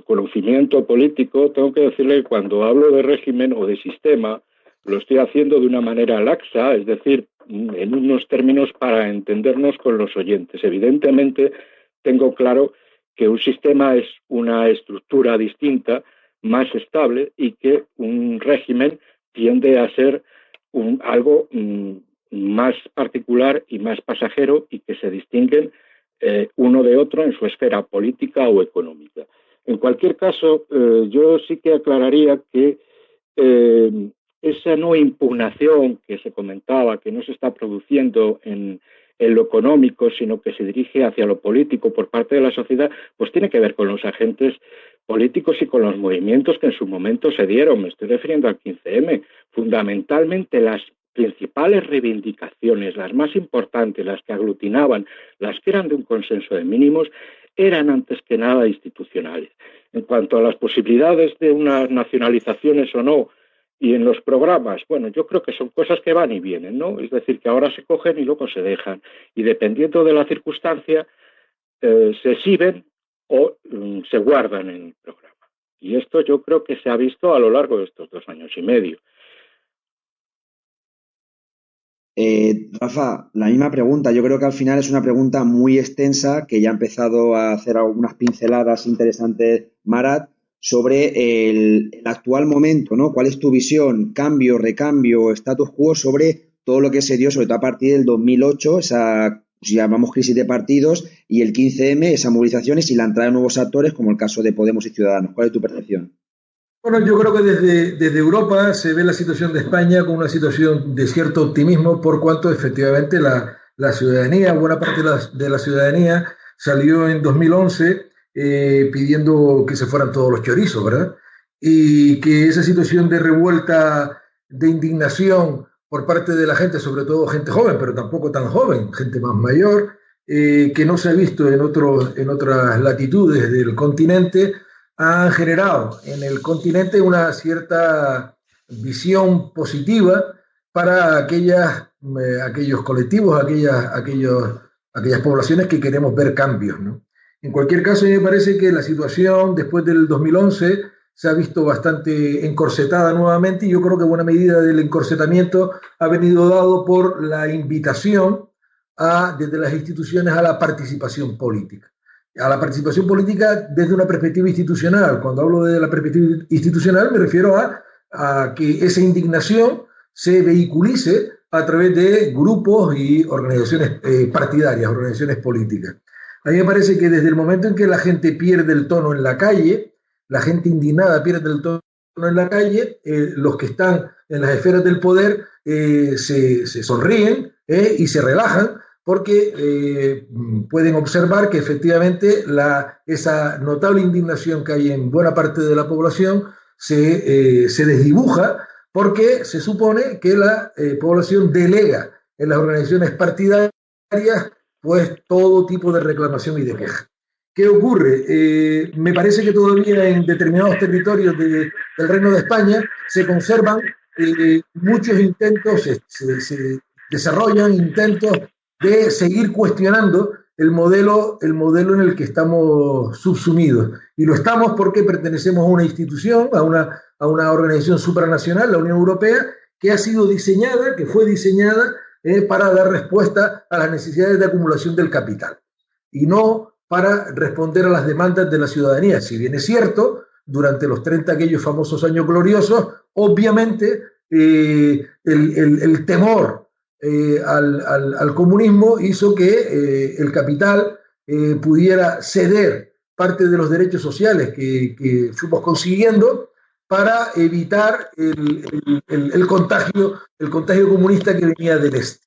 conocimiento político, tengo que decirle que cuando hablo de régimen o de sistema, lo estoy haciendo de una manera laxa, es decir, en unos términos para entendernos con los oyentes. Evidentemente, tengo claro que un sistema es una estructura distinta, más estable, y que un régimen tiende a ser algo más particular y más pasajero y que se distinguen uno de otro en su esfera política o económica. En cualquier caso, yo sí que aclararía que esa no impugnación que se comentaba, que no se está produciendo en lo económico, sino que se dirige hacia lo político por parte de la sociedad, pues tiene que ver con los agentes políticos y con los movimientos que en su momento se dieron. Me estoy refiriendo al 15M. Fundamentalmente las principales reivindicaciones, las más importantes, las que aglutinaban, las que eran de un consenso de mínimos, eran antes que nada institucionales. En cuanto a las posibilidades de unas nacionalizaciones o no, y en los programas, bueno, yo creo que son cosas que van y vienen, ¿no? Es decir, que ahora se cogen y luego se dejan. Y dependiendo de la circunstancia, se exhiben o se guardan en el programa. Y esto yo creo que se ha visto a lo largo de estos 2 años y medio. Rafa, la misma pregunta. Yo creo que al final es una pregunta muy extensa que ya ha empezado a hacer algunas pinceladas interesantes Marat sobre el actual momento, ¿no? ¿Cuál es tu visión, cambio, recambio, status quo sobre todo lo que se dio, sobre todo a partir del 2008, esa, si llamamos crisis de partidos, y el 15M, esas movilizaciones y la entrada de nuevos actores, como el caso de Podemos y Ciudadanos? ¿Cuál es tu percepción? Bueno, yo creo que desde Europa se ve la situación de España como una situación de cierto optimismo, por cuanto efectivamente la ciudadanía, buena parte de la ciudadanía salió en 2011 pidiendo que se fueran todos los chorizos, ¿verdad? Y que esa situación de revuelta, de indignación por parte de la gente, sobre todo gente joven, pero tampoco tan joven, gente más mayor, que no se ha visto en otras latitudes del continente, han generado en el continente una cierta visión positiva para aquellos colectivos, aquellas poblaciones que queremos ver cambios, ¿no? En cualquier caso, a mí me parece que la situación después del 2011 se ha visto bastante encorsetada nuevamente, y yo creo que buena medida del encorsetamiento ha venido dado por la invitación desde las instituciones a la participación política. A la participación política desde una perspectiva institucional. Cuando hablo de la perspectiva institucional me refiero a que esa indignación se vehiculice a través de grupos y organizaciones partidarias, organizaciones políticas. A mí me parece que desde el momento en que la gente pierde el tono en la calle, la gente indignada pierde el tono en la calle, los que están en las esferas del poder se sonríen y se relajan, porque pueden observar que efectivamente esa notable indignación que hay en buena parte de la población se desdibuja, porque se supone que la población delega en las organizaciones partidarias pues todo tipo de reclamación y de queja. ¿Qué ocurre? Me parece que todavía en determinados territorios del Reino de España se conservan muchos intentos, se desarrollan intentos de seguir cuestionando el modelo en el que estamos subsumidos. Y lo estamos porque pertenecemos a una institución, a una organización supranacional, la Unión Europea, que fue diseñada para dar respuesta a las necesidades de acumulación del capital, y no para responder a las demandas de la ciudadanía. Si bien es cierto, durante los 30 aquellos famosos años gloriosos, obviamente el temor al comunismo hizo que el capital pudiera ceder parte de los derechos sociales que fuimos consiguiendo para evitar el contagio comunista que venía del este.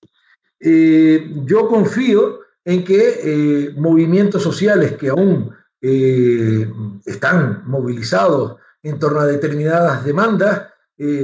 Yo confío en que movimientos sociales que aún están movilizados en torno a determinadas demandas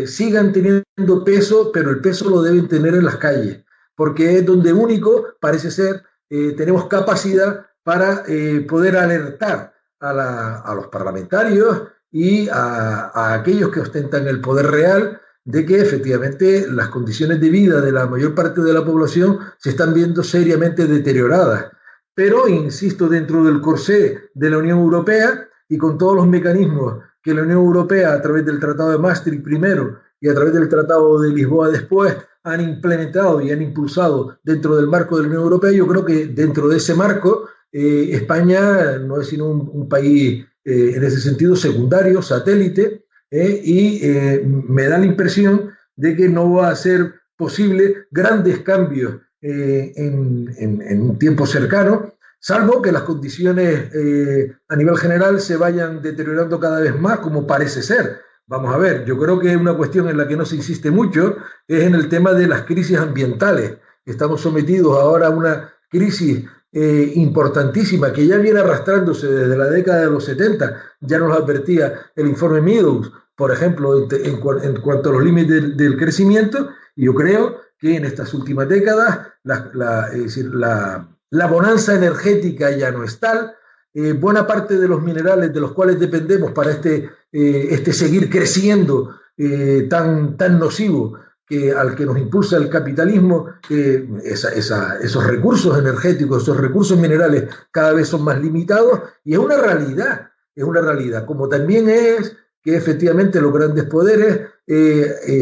sigan teniendo peso, pero el peso lo deben tener en las calles, porque es donde único, parece ser, tenemos capacidad para poder alertar a los parlamentarios y a aquellos que ostentan el poder real de que efectivamente las condiciones de vida de la mayor parte de la población se están viendo seriamente deterioradas. Pero, insisto, dentro del corsé de la Unión Europea y con todos los mecanismos que la Unión Europea, a través del Tratado de Maastricht primero y a través del Tratado de Lisboa después, han implementado y han impulsado dentro del marco de la Unión Europea, yo creo que dentro de ese marco España no es sino un país en ese sentido secundario, satélite, y me da la impresión de que no va a ser posible grandes cambios en un tiempo cercano, salvo que las condiciones a nivel general se vayan deteriorando cada vez más, como parece ser. Vamos a ver, yo creo que una cuestión en la que no se insiste mucho es en el tema de las crisis ambientales. Estamos sometidos ahora a una crisis importantísima que ya viene arrastrándose desde la década de los 70, ya nos la advertía el informe Meadows, por ejemplo, en cuanto a los límites del crecimiento, y yo creo que en estas últimas décadas la bonanza energética ya no es tal, buena parte de los minerales de los cuales dependemos para este seguir creciendo tan nocivo al que nos impulsa el capitalismo, esos recursos energéticos, esos recursos minerales cada vez son más limitados, y es una realidad, como también es que efectivamente los grandes poderes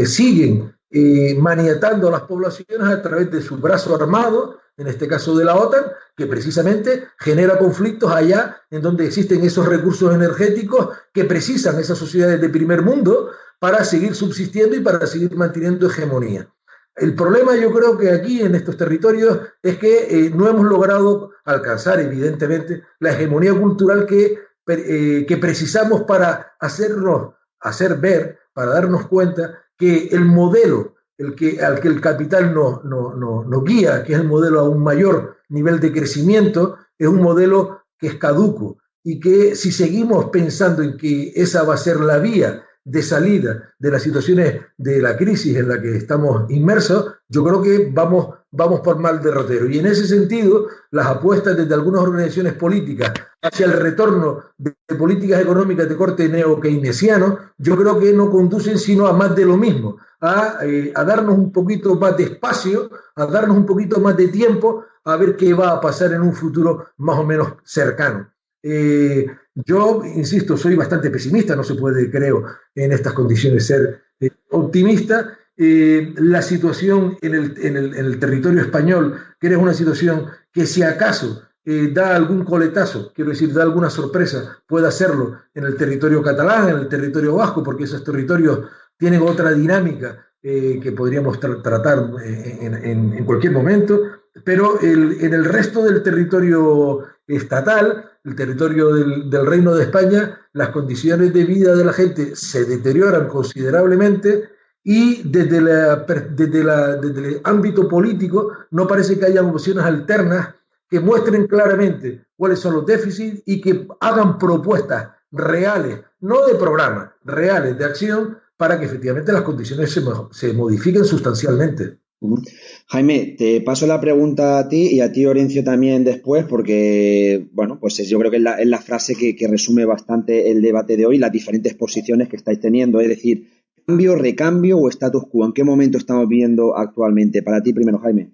siguen maniatando a las poblaciones a través de su brazo armado, en este caso de la OTAN, que precisamente genera conflictos allá en donde existen esos recursos energéticos que precisan esas sociedades de primer mundo para seguir subsistiendo y para seguir manteniendo hegemonía. El problema, yo creo que aquí en estos territorios es que no hemos logrado alcanzar, evidentemente, la hegemonía cultural que precisamos para hacer ver, para darnos cuenta que el modelo al que el capital nos guía, que es el modelo a un mayor nivel de crecimiento, es un modelo que es caduco y que si seguimos pensando en que esa va a ser la vía de salida de las situaciones de la crisis en la que estamos inmersos, yo creo que vamos por mal derrotero. Y en ese sentido, las apuestas desde algunas organizaciones políticas hacia el retorno de políticas económicas de corte neo-keynesiano, yo creo que no conducen sino a más de lo mismo, a darnos un poquito más de espacio, a darnos un poquito más de tiempo, a ver qué va a pasar en un futuro más o menos cercano. Yo, insisto, soy bastante pesimista, no se puede, creo, en estas condiciones ser optimista. La situación en el territorio español, que es una situación que si acaso da algún coletazo, quiero decir, da alguna sorpresa, puede hacerlo en el territorio catalán, en el territorio vasco, porque esos territorios tienen otra dinámica que podríamos tratar en cualquier momento, pero en el resto del territorio estatal, el territorio del Reino de España, las condiciones de vida de la gente se deterioran considerablemente y desde el ámbito político no parece que haya opciones alternas que muestren claramente cuáles son los déficits y que hagan propuestas reales, no de programa, reales de acción para que efectivamente las condiciones se modifiquen sustancialmente. Jaime, te paso la pregunta a ti y a ti, Orencio, también después, porque, bueno, pues yo creo que es la frase que resume bastante el debate de hoy, las diferentes posiciones que estáis teniendo, es decir, cambio, recambio o status quo. ¿En qué momento estamos viviendo actualmente? Para ti primero, Jaime.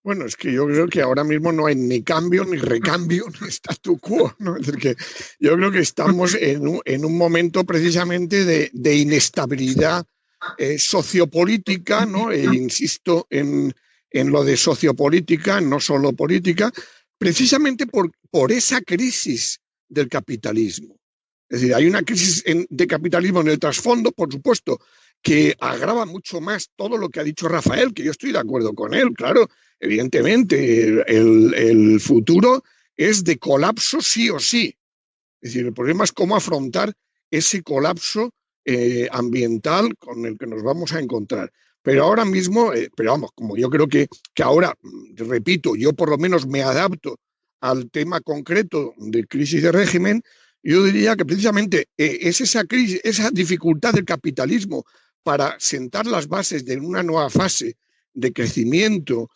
Bueno, es que yo creo que ahora mismo no hay ni cambio, ni recambio, ni statu quo, ¿no? Es decir, que yo creo que estamos en un momento precisamente de inestabilidad sociopolítica, ¿no? E insisto en lo de sociopolítica, no solo política, precisamente por esa crisis del capitalismo. Es decir, hay una crisis de capitalismo en el trasfondo, por supuesto, que agrava mucho más todo lo que ha dicho Rafael, que yo estoy de acuerdo con él, claro. Evidentemente, el futuro es de colapso sí o sí. Es decir, el problema es cómo afrontar ese colapso ambiental con el que nos vamos a encontrar. Pero ahora mismo, pero vamos, como yo creo que ahora, repito, yo por lo menos me adapto al tema concreto de crisis de régimen, yo diría que precisamente es esa crisis, esa dificultad del capitalismo para sentar las bases de una nueva fase de crecimiento,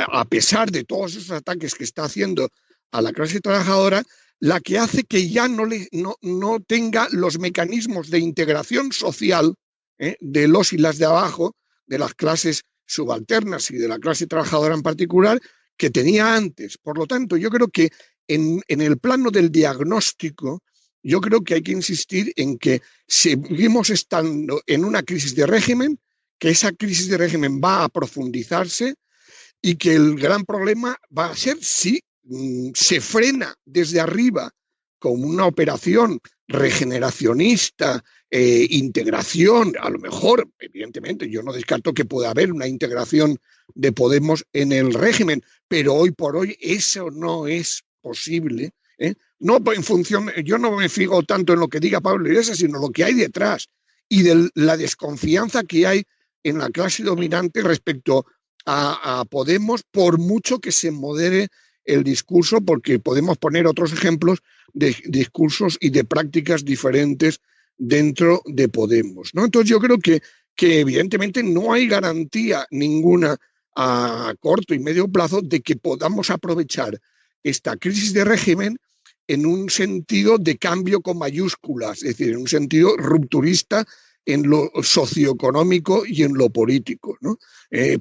a pesar de todos esos ataques que está haciendo a la clase trabajadora, la que hace que ya no tenga los mecanismos de integración social de los y las de abajo, de las clases subalternas y de la clase trabajadora en particular, que tenía antes. Por lo tanto, yo creo que en el plano del diagnóstico, yo creo que hay que insistir en que seguimos estando en una crisis de régimen, que esa crisis de régimen va a profundizarse y que el gran problema va a ser si se frena desde arriba con una operación regeneracionista, integración, a lo mejor, evidentemente, yo no descarto que pueda haber una integración de Podemos en el régimen, pero hoy por hoy eso no es posible. No en función, yo no me fijo tanto en lo que diga Pablo Iglesias, sino lo que hay detrás y de la desconfianza que hay en la clase dominante respecto a Podemos, por mucho que se modere el discurso, porque podemos poner otros ejemplos de discursos y de prácticas diferentes dentro de Podemos, ¿no? Entonces yo creo que evidentemente no hay garantía ninguna a corto y medio plazo de que podamos aprovechar esta crisis de régimen en un sentido de cambio con mayúsculas, es decir, en un sentido rupturista en lo socioeconómico y en lo político, ¿no?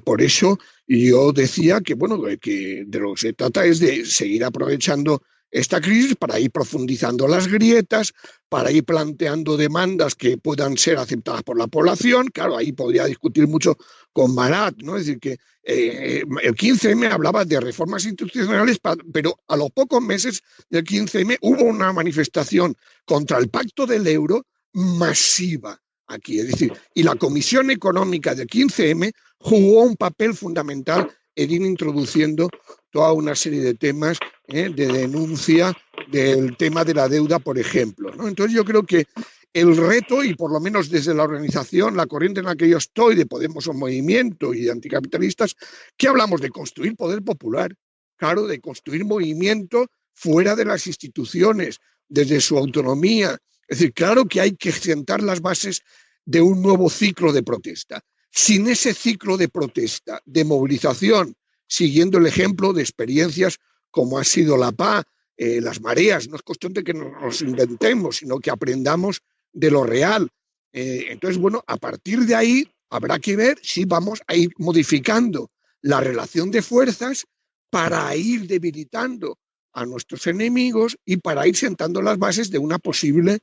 Por eso yo decía que, bueno, que de lo que se trata es de seguir aprovechando esta crisis para ir profundizando las grietas, para ir planteando demandas que puedan ser aceptadas por la población. Claro, ahí podría discutir mucho con Marat, ¿no? Es decir, que el 15M hablaba de reformas institucionales, pero a los pocos meses del 15M hubo una manifestación contra el pacto del euro masiva aquí. Es decir, y la Comisión Económica del 15M jugó un papel fundamental en ir introduciendo toda una serie de temas de denuncia del tema de la deuda, por ejemplo, ¿no? Entonces yo creo que el reto, y por lo menos desde la organización, la corriente en la que yo estoy, de Podemos o Movimiento y de anticapitalistas, que hablamos de construir poder popular, claro, de construir movimiento fuera de las instituciones, desde su autonomía. Es decir, claro que hay que sentar las bases de un nuevo ciclo de protesta. Sin ese ciclo de protesta, de movilización, siguiendo el ejemplo de experiencias como ha sido la PA, las mareas, no es cuestión de que nos inventemos, sino que aprendamos de lo real. Entonces, bueno, a partir de ahí habrá que ver si vamos a ir modificando la relación de fuerzas para ir debilitando a nuestros enemigos y para ir sentando las bases de una posible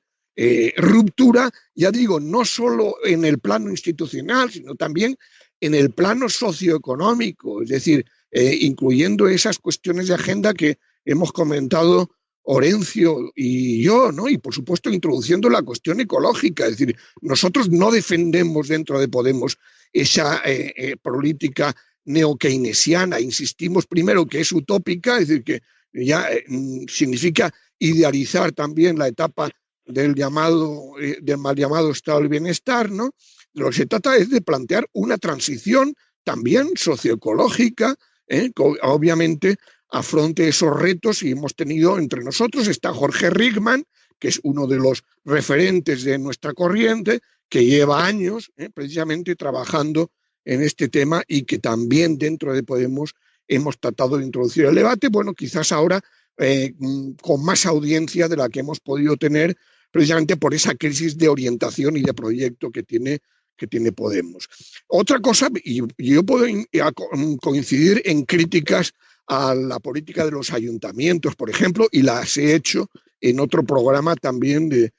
ruptura, ya digo, no solo en el plano institucional, sino también en el plano socioeconómico, es decir, incluyendo esas cuestiones de agenda que hemos comentado Orencio y yo, ¿no? Y por supuesto introduciendo la cuestión ecológica, es decir, nosotros no defendemos dentro de Podemos esa política neokeynesiana, insistimos primero que es utópica, es decir, que ya significa idealizar también la etapa del mal llamado estado del bienestar, ¿no? Lo que se trata es de plantear una transición también socioecológica, que obviamente afronte esos retos, y hemos tenido entre nosotros, está Jorge Rickman, que es uno de los referentes de nuestra corriente, que lleva años precisamente trabajando en este tema y que también dentro de Podemos hemos tratado de introducir el debate, bueno, quizás ahora con más audiencia de la que hemos podido tener precisamente por esa crisis de orientación y de proyecto que tiene Podemos. Otra cosa, y yo puedo coincidir en críticas a la política de los ayuntamientos, por ejemplo, y las he hecho en otro programa también de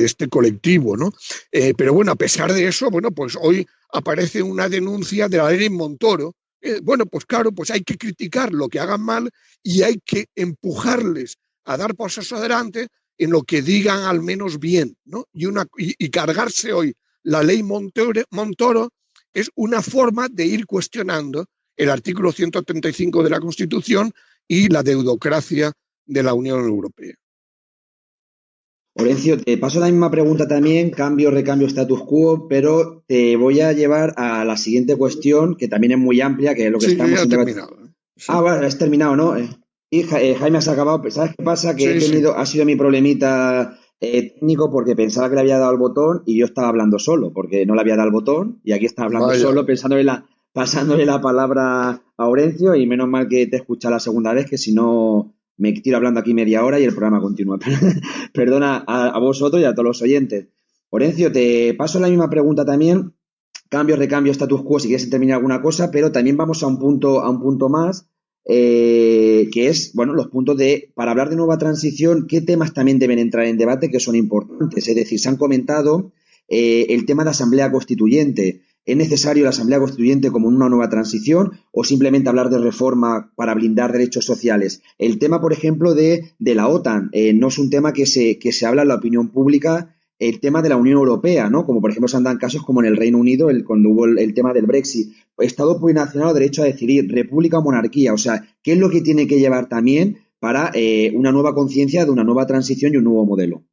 este colectivo, ¿no? Pero bueno, a pesar de eso, bueno, pues hoy aparece una denuncia de la ley Montoro. Bueno, pues claro, pues hay que criticar lo que hagan mal y hay que empujarles a dar pasos adelante en lo que digan al menos bien, ¿no? Y cargarse hoy la ley Montoro es una forma de ir cuestionando el artículo 135 de la Constitución y la deudocracia de la Unión Europea. Orencio, te paso la misma pregunta también, cambio, recambio, status quo, pero te voy a llevar a la siguiente cuestión, que también es muy amplia, que es lo que estamos... Sí, ya he terminado. Sí. Bueno, has terminado, ¿no? Y Jaime, has acabado. ¿Sabes qué pasa? Que ha sido mi problemita técnico, porque pensaba que le había dado al botón y yo estaba hablando solo, porque no le había dado al botón, y aquí estaba hablando solo, pasándole la palabra a Orencio, y menos mal que te he escuchado la segunda vez, que si no me tiro hablando aquí media hora y el programa continúa. Perdona a vosotros y a todos los oyentes. Orencio, te paso la misma pregunta también. Cambio, recambio, status quo, si quieres terminar alguna cosa, pero también vamos a un punto más, que es, bueno, los puntos para hablar de nueva transición, qué temas también deben entrar en debate que son importantes. Es decir, se han comentado el tema de asamblea constituyente. ¿Es necesario la asamblea constituyente como una nueva transición o simplemente hablar de reforma para blindar derechos sociales? El tema, por ejemplo, de la OTAN no es un tema que se habla en la opinión pública. El tema de la Unión Europea, ¿no? Como por ejemplo se han dado casos como en el Reino Unido, cuando hubo el tema del Brexit. Estado plurinacional o derecho a decidir, república o monarquía. O sea, ¿qué es lo que tiene que llevar también para una nueva conciencia de una nueva transición y un nuevo modelo?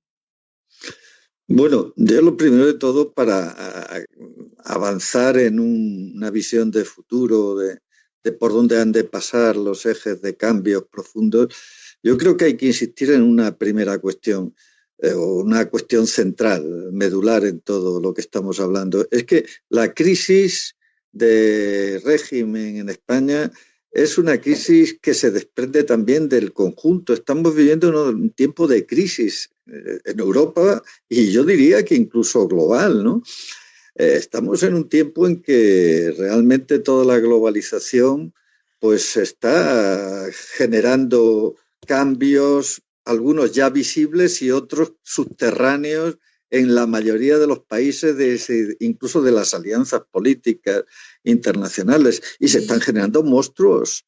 Bueno, yo lo primero de todo, para avanzar en una visión de futuro, de por dónde han de pasar los ejes de cambios profundos, yo creo que hay que insistir en una primera cuestión, una cuestión central, medular en todo lo que estamos hablando. Es que la crisis de régimen en España es una crisis que se desprende también del conjunto. Estamos viviendo un tiempo de crisis en Europa y yo diría que incluso global, ¿no? Estamos en un tiempo en que realmente toda la globalización pues está generando cambios, algunos ya visibles y otros subterráneos en la mayoría de los países, incluso de las alianzas políticas internacionales. Y se están generando monstruos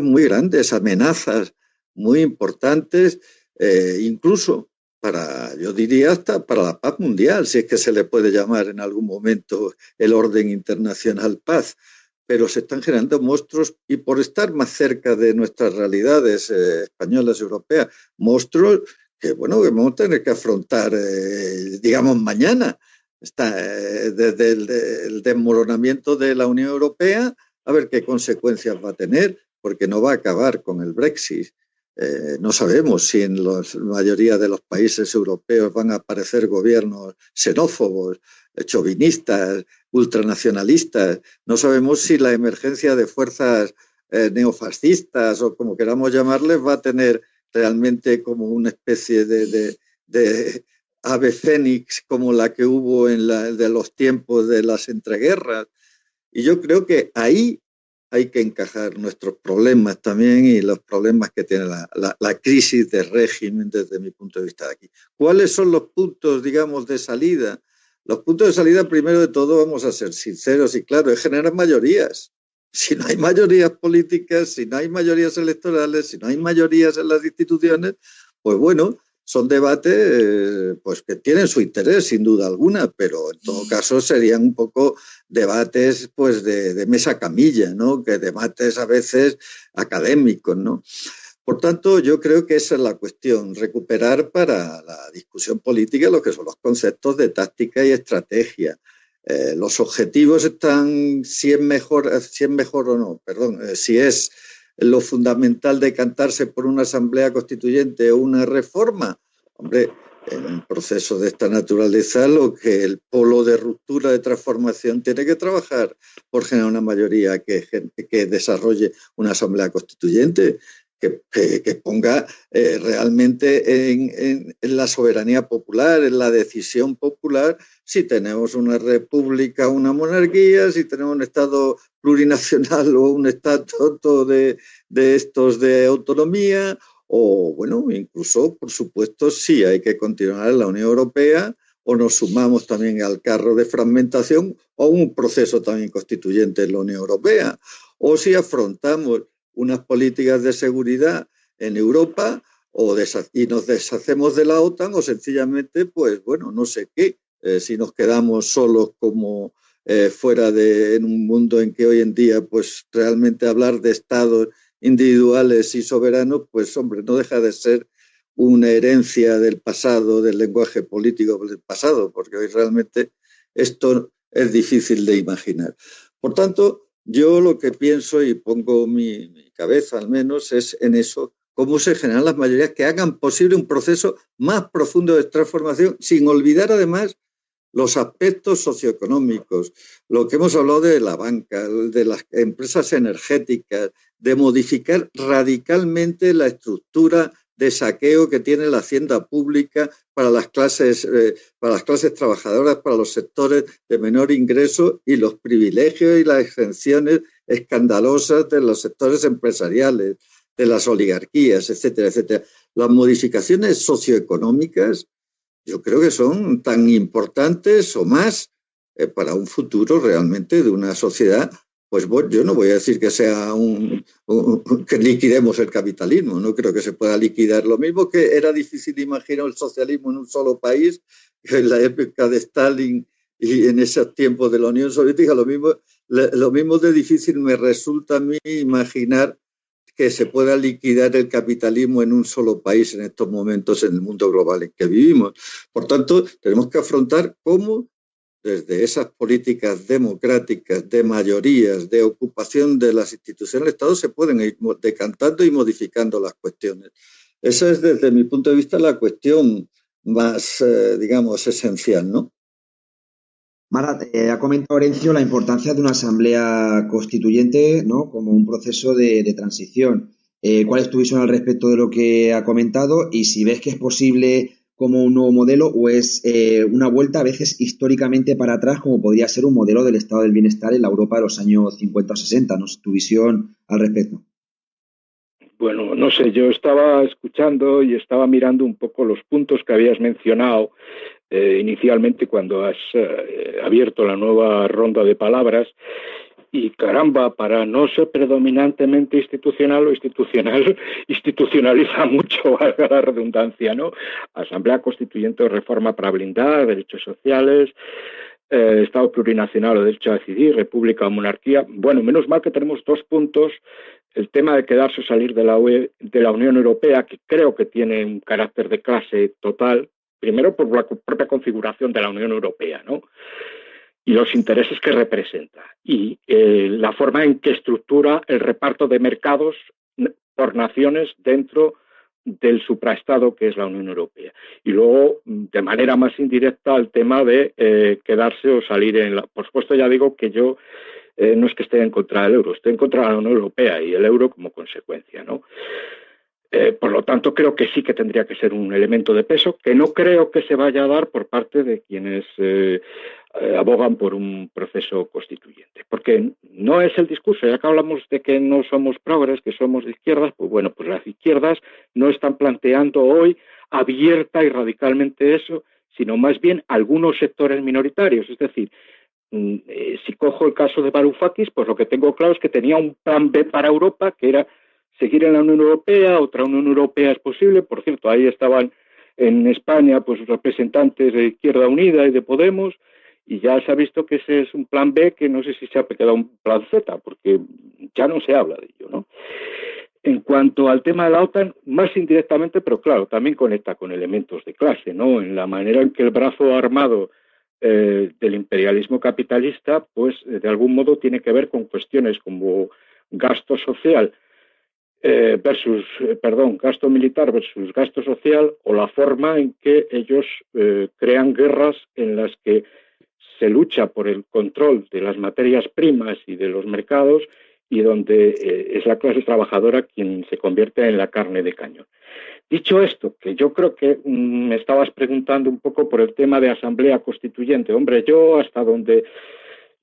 muy grandes, amenazas muy importantes, incluso yo diría hasta para la paz mundial, si es que se le puede llamar en algún momento el orden internacional paz. Pero se están generando monstruos y por estar más cerca de nuestras realidades españolas y europeas, monstruos que, bueno, que vamos a tener que afrontar, digamos, mañana. Desde el desmoronamiento de la Unión Europea, a ver qué consecuencias va a tener, porque no va a acabar con el Brexit. No sabemos si en la mayoría de los países europeos van a aparecer gobiernos xenófobos, chauvinistas, ultranacionalistas. No sabemos si la emergencia de fuerzas neofascistas o como queramos llamarles va a tener realmente como una especie de ave fénix como la que hubo de los tiempos de las entreguerras. Y yo creo que ahí hay que encajar nuestros problemas también y los problemas que tiene la crisis de régimen desde mi punto de vista de aquí. ¿Cuáles son los puntos, digamos, de salida? Los puntos de salida, primero de todo, vamos a ser sinceros y claros, es generar mayorías. Si no hay mayorías políticas, si no hay mayorías electorales, si no hay mayorías en las instituciones, pues bueno, son debates pues que tienen su interés, sin duda alguna, pero en todo caso serían un poco debates pues de mesa camilla, ¿no? Que debates a veces académicos, ¿no? Por tanto, yo creo que esa es la cuestión, recuperar para la discusión política lo que son los conceptos de táctica y estrategia. Los objetivos están, si es mejor o no, si es lo fundamental decantarse por una asamblea constituyente o una reforma. Hombre, en un proceso de esta naturaleza, lo que el polo de ruptura, de transformación, tiene que trabajar por generar una mayoría que desarrolle una asamblea constituyente, que ponga realmente en la soberanía popular, en la decisión popular, si tenemos una república o una monarquía, si tenemos un Estado plurinacional o un estatuto de estos de autonomía, o bueno, incluso, por supuesto, sí hay que continuar en la Unión Europea o nos sumamos también al carro de fragmentación o un proceso también constituyente en la Unión Europea, o si afrontamos unas políticas de seguridad en Europa y nos deshacemos de la OTAN o sencillamente, pues bueno, no sé qué, si nos quedamos solos como fuera en un mundo en que hoy en día pues realmente hablar de estados individuales y soberanos, pues hombre, no deja de ser una herencia del pasado, del lenguaje político del pasado, porque hoy realmente esto es difícil de imaginar. Por tanto, yo lo que pienso y pongo mi cabeza al menos es en eso, cómo se generan las mayorías que hagan posible un proceso más profundo de transformación, sin olvidar además los aspectos socioeconómicos, lo que hemos hablado de la banca, de las empresas energéticas, de modificar radicalmente la estructura de saqueo que tiene la hacienda pública para las clases trabajadoras, para los sectores de menor ingreso y los privilegios y las exenciones escandalosas de los sectores empresariales, de las oligarquías, etcétera, etcétera. Las modificaciones socioeconómicas yo creo que son tan importantes o más para un futuro realmente de una sociedad. Pues bueno, yo no voy a decir que sea que liquidemos el capitalismo, no creo que se pueda liquidar. Lo mismo que era difícil imaginar el socialismo en un solo país, que en la época de Stalin y en esos tiempos de la Unión Soviética, lo mismo de difícil me resulta a mí imaginar que se pueda liquidar el capitalismo en un solo país en estos momentos en el mundo global en que vivimos. Por tanto, tenemos que afrontar cómo desde esas políticas democráticas de mayorías, de ocupación de las instituciones del Estado, se pueden ir decantando y modificando las cuestiones. Esa es, desde mi punto de vista, la cuestión más, digamos, esencial, ¿no? Mara, ha comentado Orencio la importancia de una asamblea constituyente, ¿no?, como un proceso de transición. ¿Cuál es tu visión al respecto de lo que ha comentado? Y si ves que es posible como un nuevo modelo o es una vuelta a veces históricamente para atrás, como podría ser un modelo del estado del bienestar en la Europa de los años 50 o 60, ¿no? Tu visión al respecto. Bueno, no sé, yo estaba escuchando y estaba mirando un poco los puntos que habías mencionado inicialmente cuando has abierto la nueva ronda de palabras. Y caramba, para no ser predominantemente institucional, lo institucional institucionaliza mucho, valga la redundancia, ¿no? Asamblea Constituyente o reforma para blindar, derechos sociales, Estado plurinacional o derecho a decidir, república o monarquía. Bueno, menos mal que tenemos 2 puntos. El tema de quedarse o salir de la Unión Europea, que creo que tiene un carácter de clase total, primero por la propia configuración de la Unión Europea, ¿no? Y los intereses que representa y la forma en que estructura el reparto de mercados por naciones dentro del supraestado que es la Unión Europea. Y luego, de manera más indirecta, el tema de quedarse o salir en la... Por supuesto, ya digo que yo no es que esté en contra del euro, estoy en contra de la Unión Europea y el euro como consecuencia, ¿no? Por lo tanto, creo que sí que tendría que ser un elemento de peso, que no creo que se vaya a dar por parte de quienes abogan por un proceso constituyente. Porque no es el discurso, ya que hablamos de que no somos progres, que somos de izquierdas, pues bueno, pues las izquierdas no están planteando hoy abierta y radicalmente eso, sino más bien algunos sectores minoritarios. Es decir, si cojo el caso de Varoufakis, pues lo que tengo claro es que tenía un plan B para Europa, que era seguir en la Unión Europea. Otra Unión Europea es posible. Por cierto, ahí estaban en España pues representantes de Izquierda Unida y de Podemos, y ya se ha visto que ese es un plan B que no sé si se ha quedado un plan Z, porque ya no se habla de ello, ¿no? En cuanto al tema de la OTAN, más indirectamente, pero claro, también conecta con elementos de clase, ¿no? En la manera en que el brazo armado del imperialismo capitalista, pues de algún modo tiene que ver con cuestiones como gasto social gasto militar versus gasto social, o la forma en que ellos crean guerras en las que se lucha por el control de las materias primas y de los mercados, y donde es la clase trabajadora quien se convierte en la carne de cañón. Dicho esto, que yo creo que me estabas preguntando un poco por el tema de asamblea constituyente. Hombre, yo hasta donde...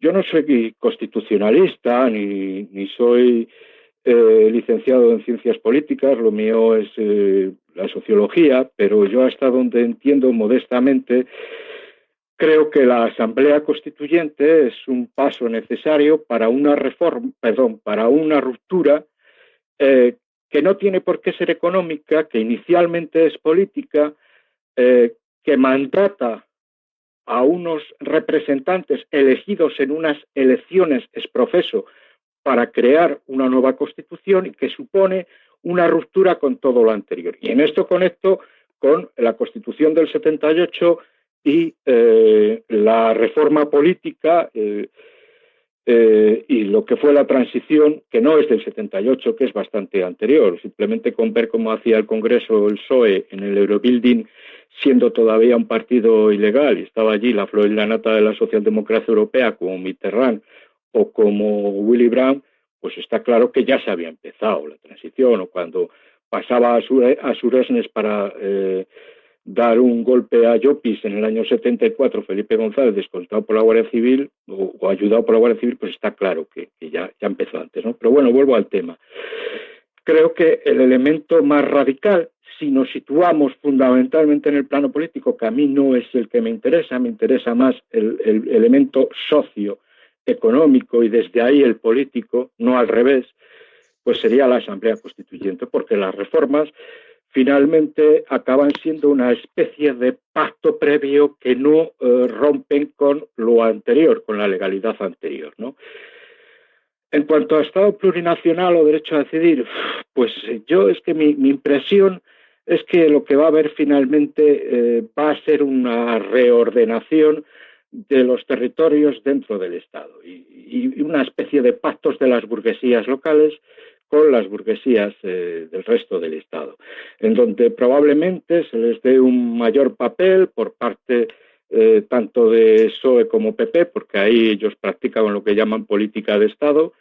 Yo no soy constitucionalista, ni soy licenciado en ciencias políticas, lo mío es la sociología, pero yo hasta donde entiendo modestamente, creo que la Asamblea Constituyente es un paso necesario para una para una ruptura que no tiene por qué ser económica, que inicialmente es política, que mandata a unos representantes elegidos en unas elecciones ex professo para crear una nueva Constitución, y que supone una ruptura con todo lo anterior. Y en esto conecto con la Constitución del 78 y la reforma política y lo que fue la transición, que no es del 78, que es bastante anterior. Simplemente con ver cómo hacía el Congreso el PSOE en el Eurobuilding, siendo todavía un partido ilegal, y estaba allí la flor y la nata de la socialdemocracia europea, como Mitterrand o como Willy Brandt, pues está claro que ya se había empezado la transición. O cuando pasaba a Suresnes para dar un golpe a Llopis en el año 74, Felipe González, descontado por la Guardia Civil o ayudado por la Guardia Civil, pues está claro que ya empezó antes, ¿no? Pero bueno, vuelvo al tema. Creo que el elemento más radical, si nos situamos fundamentalmente en el plano político, que a mí no es el que me interesa más el elemento socioeconómico y desde ahí el político, no al revés, pues sería la Asamblea Constituyente, porque las reformas finalmente acaban siendo una especie de pacto previo que no rompen con lo anterior, con la legalidad anterior, ¿no? En cuanto a Estado plurinacional o derecho a decidir, pues yo es que mi impresión es que lo que va a haber finalmente va a ser una reordenación de los territorios dentro del Estado y una especie de pactos de las burguesías locales con las burguesías del resto del Estado, en donde probablemente se les dé un mayor papel por parte tanto de PSOE como PP, porque ahí ellos practican lo que llaman política de Estado,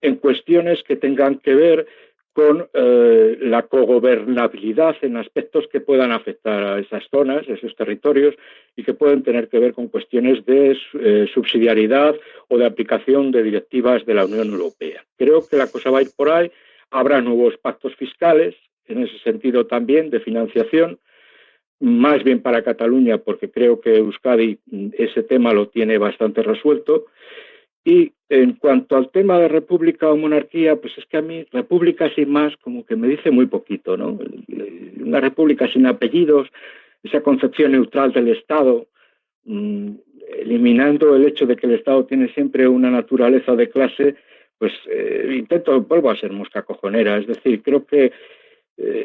en cuestiones que tengan que ver con la cogobernabilidad en aspectos que puedan afectar a esas zonas, esos territorios, y que pueden tener que ver con cuestiones de subsidiariedad o de aplicación de directivas de la Unión Europea. Creo que la cosa va a ir por ahí. Habrá nuevos pactos fiscales, en ese sentido también, de financiación, más bien para Cataluña, porque creo que Euskadi ese tema lo tiene bastante resuelto. Y en cuanto al tema de república o monarquía, pues es que a mí república sin más como que me dice muy poquito, ¿no? Una república sin apellidos, esa concepción neutral del Estado, eliminando el hecho de que el Estado tiene siempre una naturaleza de clase, pues vuelvo a ser mosca cojonera. Es decir, creo que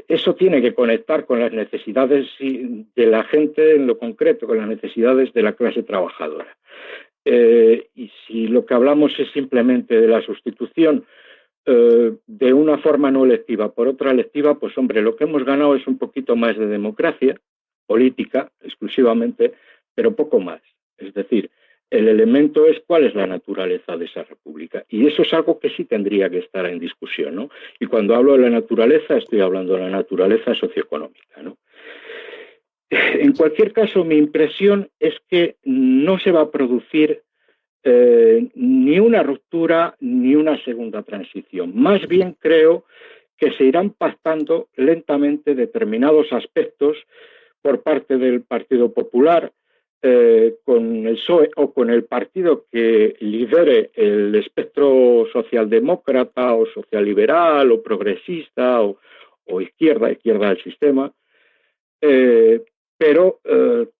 eso tiene que conectar con las necesidades de la gente en lo concreto, con las necesidades de la clase trabajadora. Y si lo que hablamos es simplemente de la sustitución de una forma no electiva por otra electiva, pues hombre, lo que hemos ganado es un poquito más de democracia política exclusivamente, pero poco más. Es decir, el elemento es cuál es la naturaleza de esa república. Y eso es algo que sí tendría que estar en discusión, ¿no? Y cuando hablo de la naturaleza, estoy hablando de la naturaleza socioeconómica, ¿no? En cualquier caso, mi impresión es que no se va a producir ni una ruptura ni una segunda transición. Más bien creo que se irán pactando lentamente determinados aspectos por parte del Partido Popular, con el PSOE o con el partido que lidere el espectro socialdemócrata o socialliberal o progresista o izquierda del sistema, pero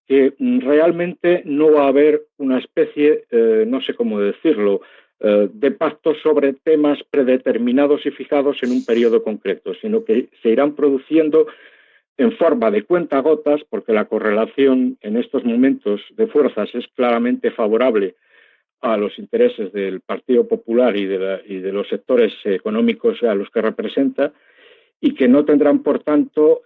que realmente no va a haber una especie, no sé cómo decirlo, de pacto sobre temas predeterminados y fijados en un periodo concreto, sino que se irán produciendo en forma de cuentagotas, porque la correlación en estos momentos de fuerzas es claramente favorable a los intereses del Partido Popular y de los sectores económicos a los que representa, y que no tendrán, por tanto,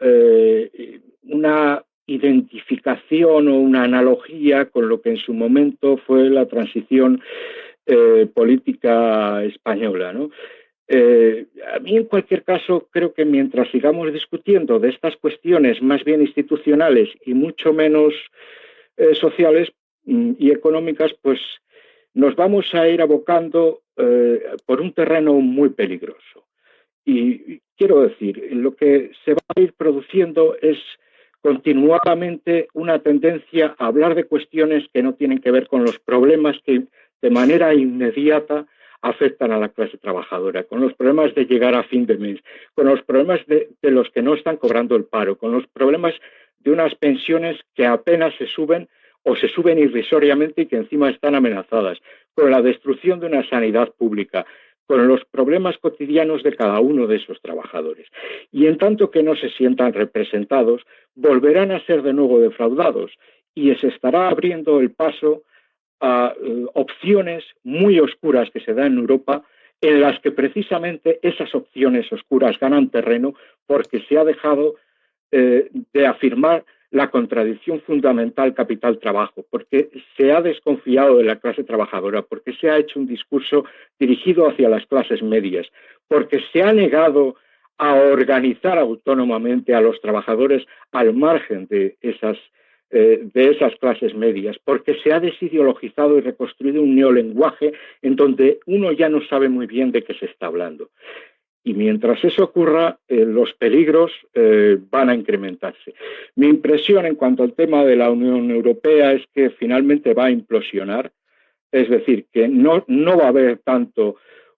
una identificación o una analogía con lo que en su momento fue la transición política española, ¿no? A mí, en cualquier caso, creo que mientras sigamos discutiendo de estas cuestiones más bien institucionales y mucho menos sociales y económicas, pues nos vamos a ir abocando por un terreno muy peligroso. Y quiero decir, lo que se va a ir produciendo es continuadamente una tendencia a hablar de cuestiones que no tienen que ver con los problemas que de manera inmediata afectan a la clase trabajadora, con los problemas de llegar a fin de mes, con los problemas de los que no están cobrando el paro, con los problemas de unas pensiones que apenas se suben o se suben irrisoriamente y que encima están amenazadas, con la destrucción de una sanidad pública, con los problemas cotidianos de cada uno de esos trabajadores. Y en tanto que no se sientan representados, volverán a ser de nuevo defraudados y se estará abriendo el paso a opciones muy oscuras que se dan en Europa, en las que precisamente esas opciones oscuras ganan terreno porque se ha dejado de afirmar la contradicción fundamental capital-trabajo, porque se ha desconfiado de la clase trabajadora, porque se ha hecho un discurso dirigido hacia las clases medias, porque se ha negado a organizar autónomamente a los trabajadores al margen de esas clases medias, porque se ha desideologizado y reconstruido un neolenguaje en donde uno ya no sabe muy bien de qué se está hablando. Y mientras eso ocurra, los peligros van a incrementarse. Mi impresión en cuanto al tema de la Unión Europea es que finalmente va a implosionar, es decir, que no va a haber tanto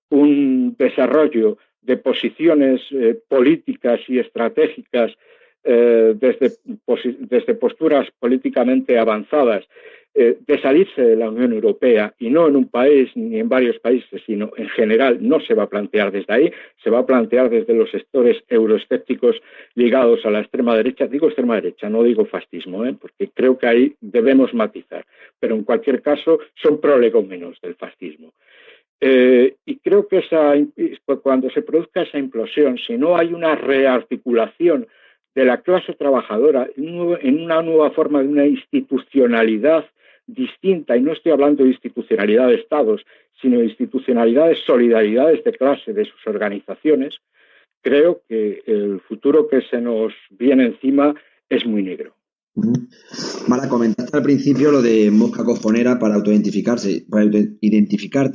un desarrollo de posiciones políticas y estratégicas desde posturas políticamente avanzadas, de salirse de la Unión Europea, y no en un país ni en varios países, sino en general, no se va a plantear desde ahí, se va a plantear desde los sectores euroescépticos ligados a la extrema derecha. Digo extrema derecha, no digo fascismo, porque creo que ahí debemos matizar, pero en cualquier caso son prolegómenos del fascismo. Y creo que cuando se produzca esa implosión, si no hay una rearticulación de la clase trabajadora en una nueva forma de una institucionalidad distinta, y no estoy hablando de institucionalidad de estados, sino de institucionalidades, solidaridades de clase de sus organizaciones, creo que el futuro que se nos viene encima es muy negro. Mara, comentaste al principio lo de mosca cojonera para autoidentificarte.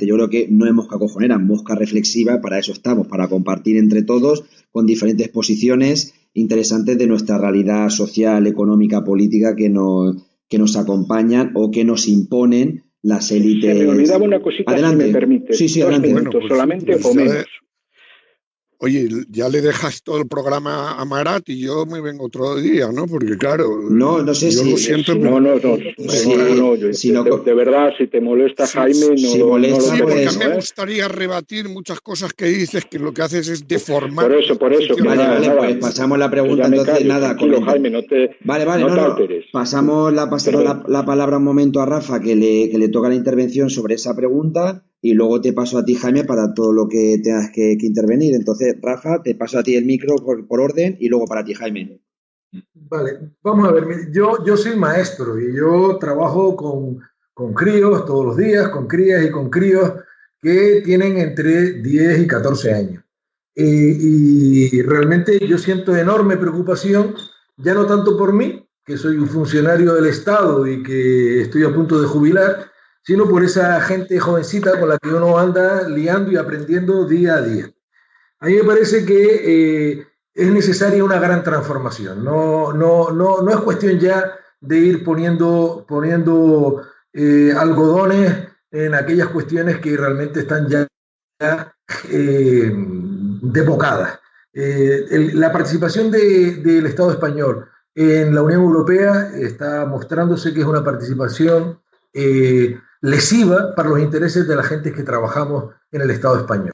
Yo creo que no es mosca cojonera, mosca reflexiva, para eso estamos, para compartir entre todos con diferentes posiciones interesantes de nuestra realidad social, económica, política que nos acompañan o que nos imponen las élites. Se me olvidaba una cosita, adelante. Si me permite. Sí, adelante. 2 minutos solamente o menos. Oye, ya le dejas todo el programa a Marat y yo me vengo otro día, ¿no? Porque claro, no sé yo si... lo siento. No, de verdad, si te molesta, Jaime, no... Si molesta, sí, porque pues, a mí me gustaría rebatir muchas cosas que dices, que lo que haces es deformar. Por eso. Vale, pues pasamos la pregunta, entonces nada. Jaime, no te alteres. Pasamos la palabra un momento a Rafa, que le toca la intervención sobre esa pregunta, y luego te paso a ti, Jaime, para todo lo que tengas que intervenir. Entonces, Rafa, te paso a ti el micro por orden y luego para ti, Jaime. Vale, vamos a ver, yo soy maestro y yo trabajo con críos todos los días, con crías y con críos que tienen entre 10 y 14 años. Y realmente yo siento enorme preocupación, ya no tanto por mí, que soy un funcionario del Estado y que estoy a punto de jubilar, sino por esa gente jovencita con la que uno anda liando y aprendiendo día a día. A mí me parece que es necesaria una gran transformación. No es cuestión ya de ir poniendo algodones en aquellas cuestiones que realmente están ya desbocadas. La participación del Estado español en la Unión Europea está mostrándose que es una participación lesiva para los intereses de la gente que trabajamos en el Estado español.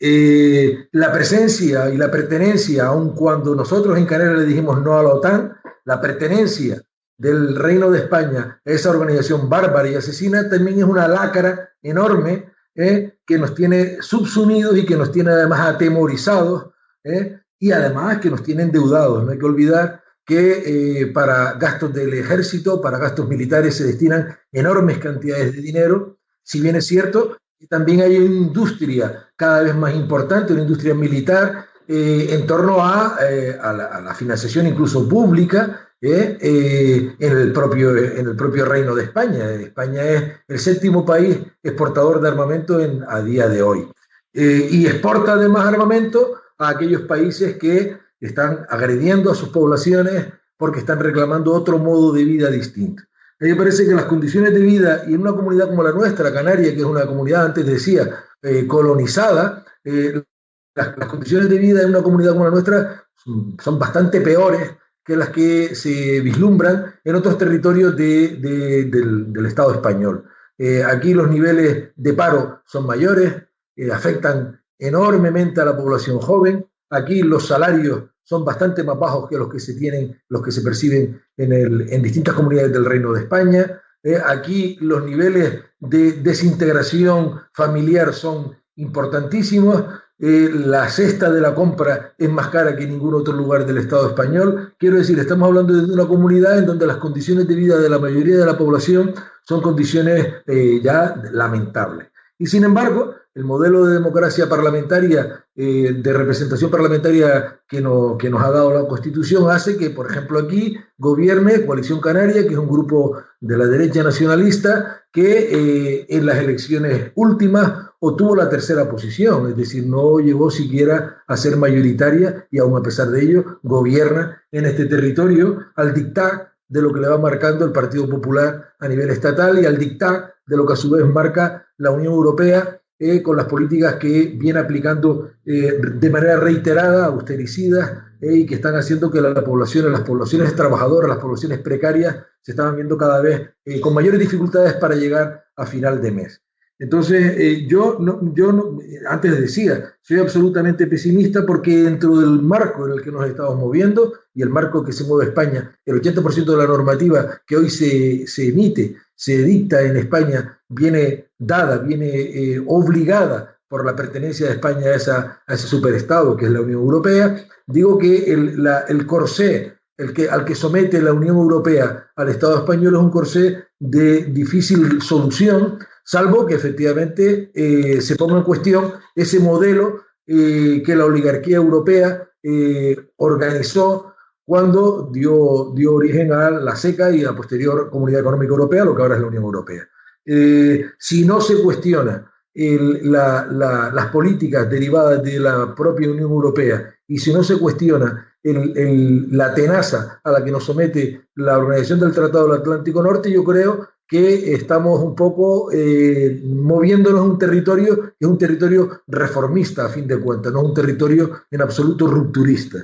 La presencia y la pertenencia, aun cuando nosotros en Canarias le dijimos no a la OTAN, la pertenencia del Reino de España a esa organización bárbara y asesina también es una lacra enorme que nos tiene subsumidos y que nos tiene además atemorizados y además que nos tiene endeudados. No hay que olvidar que para gastos del ejército, para gastos militares se destinan enormes cantidades de dinero, si bien es cierto, también hay una industria cada vez más importante, una industria militar en torno a la financiación incluso pública en el propio Reino de España. España es el 7º país exportador de armamento a día de hoy y exporta además armamento a aquellos países que están agrediendo a sus poblaciones porque están reclamando otro modo de vida distinto. A mí me parece que las condiciones de vida, y en una comunidad como la nuestra, Canarias, que es una comunidad, antes decía, colonizada, las condiciones de vida en una comunidad como la nuestra son bastante peores que las que se vislumbran en otros territorios del Estado español. Aquí los niveles de paro son mayores, afectan enormemente a la población joven. Aquí los salarios son bastante más bajos que los que se perciben en distintas comunidades del Reino de España. Aquí los niveles de desintegración familiar son importantísimos. La cesta de la compra es más cara que en ningún otro lugar del Estado español. Quiero decir, estamos hablando de una comunidad en donde las condiciones de vida de la mayoría de la población son condiciones ya lamentables. Y sin embargo, el modelo de democracia parlamentaria, de representación parlamentaria que nos ha dado la Constitución, hace que, por ejemplo, aquí gobierne Coalición Canaria, que es un grupo de la derecha nacionalista que en las elecciones últimas obtuvo la 3ª posición, es decir, no llegó siquiera a ser mayoritaria y aún a pesar de ello gobierna en este territorio al dictar de lo que le va marcando el Partido Popular a nivel estatal y al dictar de lo que a su vez marca la Unión Europea con las políticas que viene aplicando de manera reiterada, austericidas, y que están haciendo que las poblaciones trabajadoras, las poblaciones precarias, se estaban viendo cada vez con mayores dificultades para llegar a final de mes. Entonces, yo antes les decía, soy absolutamente pesimista porque dentro del marco en el que nos estamos moviendo y el marco que se mueve España, el 80% de la normativa que hoy se emite, se dicta en España, viene obligada por la pertenencia de España a ese superestado que es la Unión Europea. Digo que el corsé al que somete la Unión Europea al Estado español es un corsé de difícil solución, salvo que efectivamente se ponga en cuestión ese modelo que la oligarquía europea organizó cuando dio origen a la CECA y a la posterior Comunidad Económica Europea, lo que ahora es la Unión Europea. Si no se cuestiona las políticas derivadas de la propia Unión Europea y si no se cuestiona la tenaza a la que nos somete la Organización del Tratado del Atlántico Norte, yo creo que estamos un poco moviéndonos en un territorio que es un territorio reformista a fin de cuentas, no es un territorio en absoluto rupturista.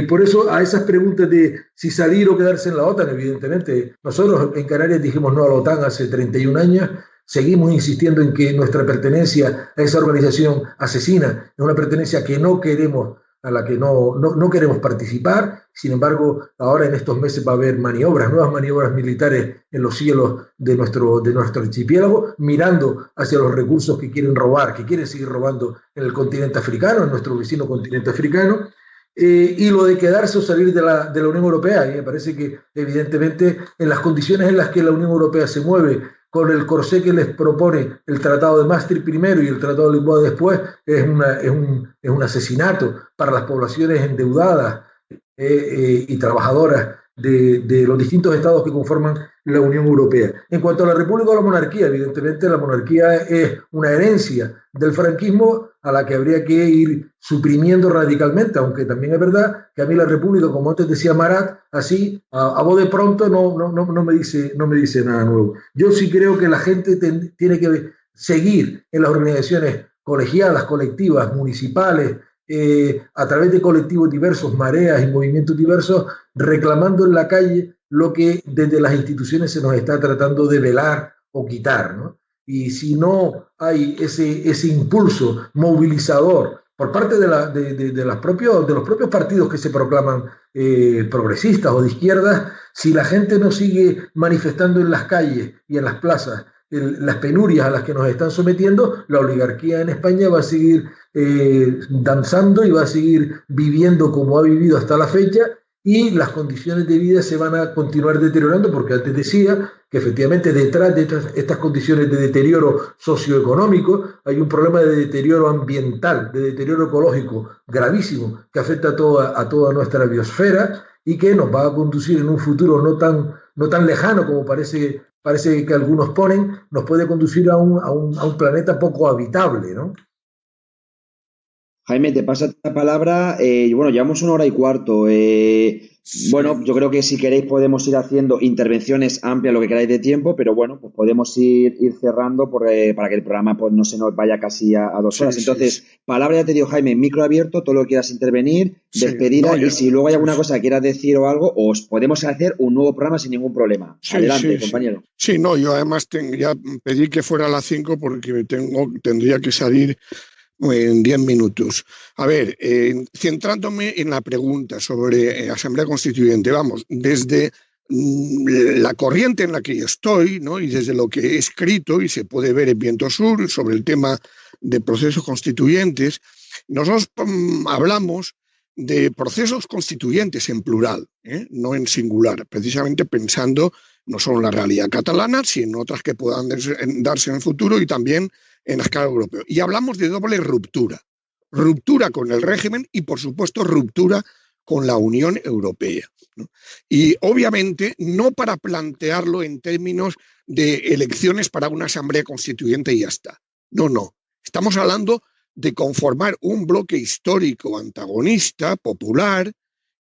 Por eso a esas preguntas de si salir o quedarse en la OTAN, evidentemente, nosotros en Canarias dijimos no a la OTAN hace 31 años, seguimos insistiendo en que nuestra pertenencia a esa organización asesina es una pertenencia que no queremos, a la que no queremos participar. Sin embargo, ahora en estos meses va a haber nuevas maniobras militares en los cielos de nuestro archipiélago, mirando hacia los recursos que quieren robar, que quieren seguir robando en el continente africano, en nuestro vecino continente africano. Y lo de quedarse o salir de la Unión Europea, y me parece que evidentemente en las condiciones en las que la Unión Europea se mueve, con el corsé que les propone el Tratado de Maastricht primero y el Tratado de Lisboa después, es un asesinato para las poblaciones endeudadas y trabajadoras de los distintos estados que conforman la Unión Europea. En cuanto a la República o la monarquía, evidentemente la monarquía es una herencia del franquismo a la que habría que ir suprimiendo radicalmente, aunque también es verdad que a mí la República, como antes decía Marat, así a voz de pronto no me dice nada nuevo. Yo sí creo que la gente tiene que seguir en las organizaciones colegiadas, colectivas, municipales, a través de colectivos diversos, mareas y movimientos diversos, reclamando en la calle lo que desde las instituciones se nos está tratando de velar o quitar, ¿no? Y si no hay ese impulso movilizador por parte de los propios partidos que se proclaman progresistas o de izquierdas, si la gente no sigue manifestando en las calles y en las plazas las penurias a las que nos están sometiendo, la oligarquía en España va a seguir danzando y va a seguir viviendo como ha vivido hasta la fecha, y las condiciones de vida se van a continuar deteriorando, porque antes decía que efectivamente detrás de estas condiciones de deterioro socioeconómico hay un problema de deterioro ambiental, de deterioro ecológico gravísimo que afecta a toda nuestra biosfera y que nos va a conducir en un futuro no tan lejano como parece que algunos ponen, nos puede conducir a un planeta poco habitable, ¿no? Jaime, te pasa la palabra. Bueno, llevamos 1 hora y cuarto. Bueno, yo creo que si queréis podemos ir haciendo intervenciones amplias, lo que queráis de tiempo, pero bueno, pues podemos ir cerrando para que el programa pues no se nos vaya casi a 2 horas. Entonces, palabra ya te digo, Jaime, micro abierto, todo lo que quieras intervenir, despedida, y si luego hay alguna cosa que quieras decir o algo, os podemos hacer un nuevo programa sin ningún problema. Adelante, compañero. Sí, no, yo además ya pedí que fuera a las 5 porque tendría que salir en 10 minutos. A ver, centrándome en la pregunta sobre Asamblea Constituyente, vamos, desde la corriente en la que yo estoy, ¿no? Y desde lo que he escrito, y se puede ver en Viento Sur, sobre el tema de procesos constituyentes, nosotros hablamos de procesos constituyentes en plural, no en singular, precisamente pensando no solo en la realidad catalana, sino en otras que puedan darse en el futuro y también en la escala europea. Y hablamos de doble ruptura. Ruptura con el régimen y, por supuesto, ruptura con la Unión Europea, ¿no? Y, obviamente, no para plantearlo en términos de elecciones para una asamblea constituyente y ya está. No. Estamos hablando de conformar un bloque histórico antagonista, popular,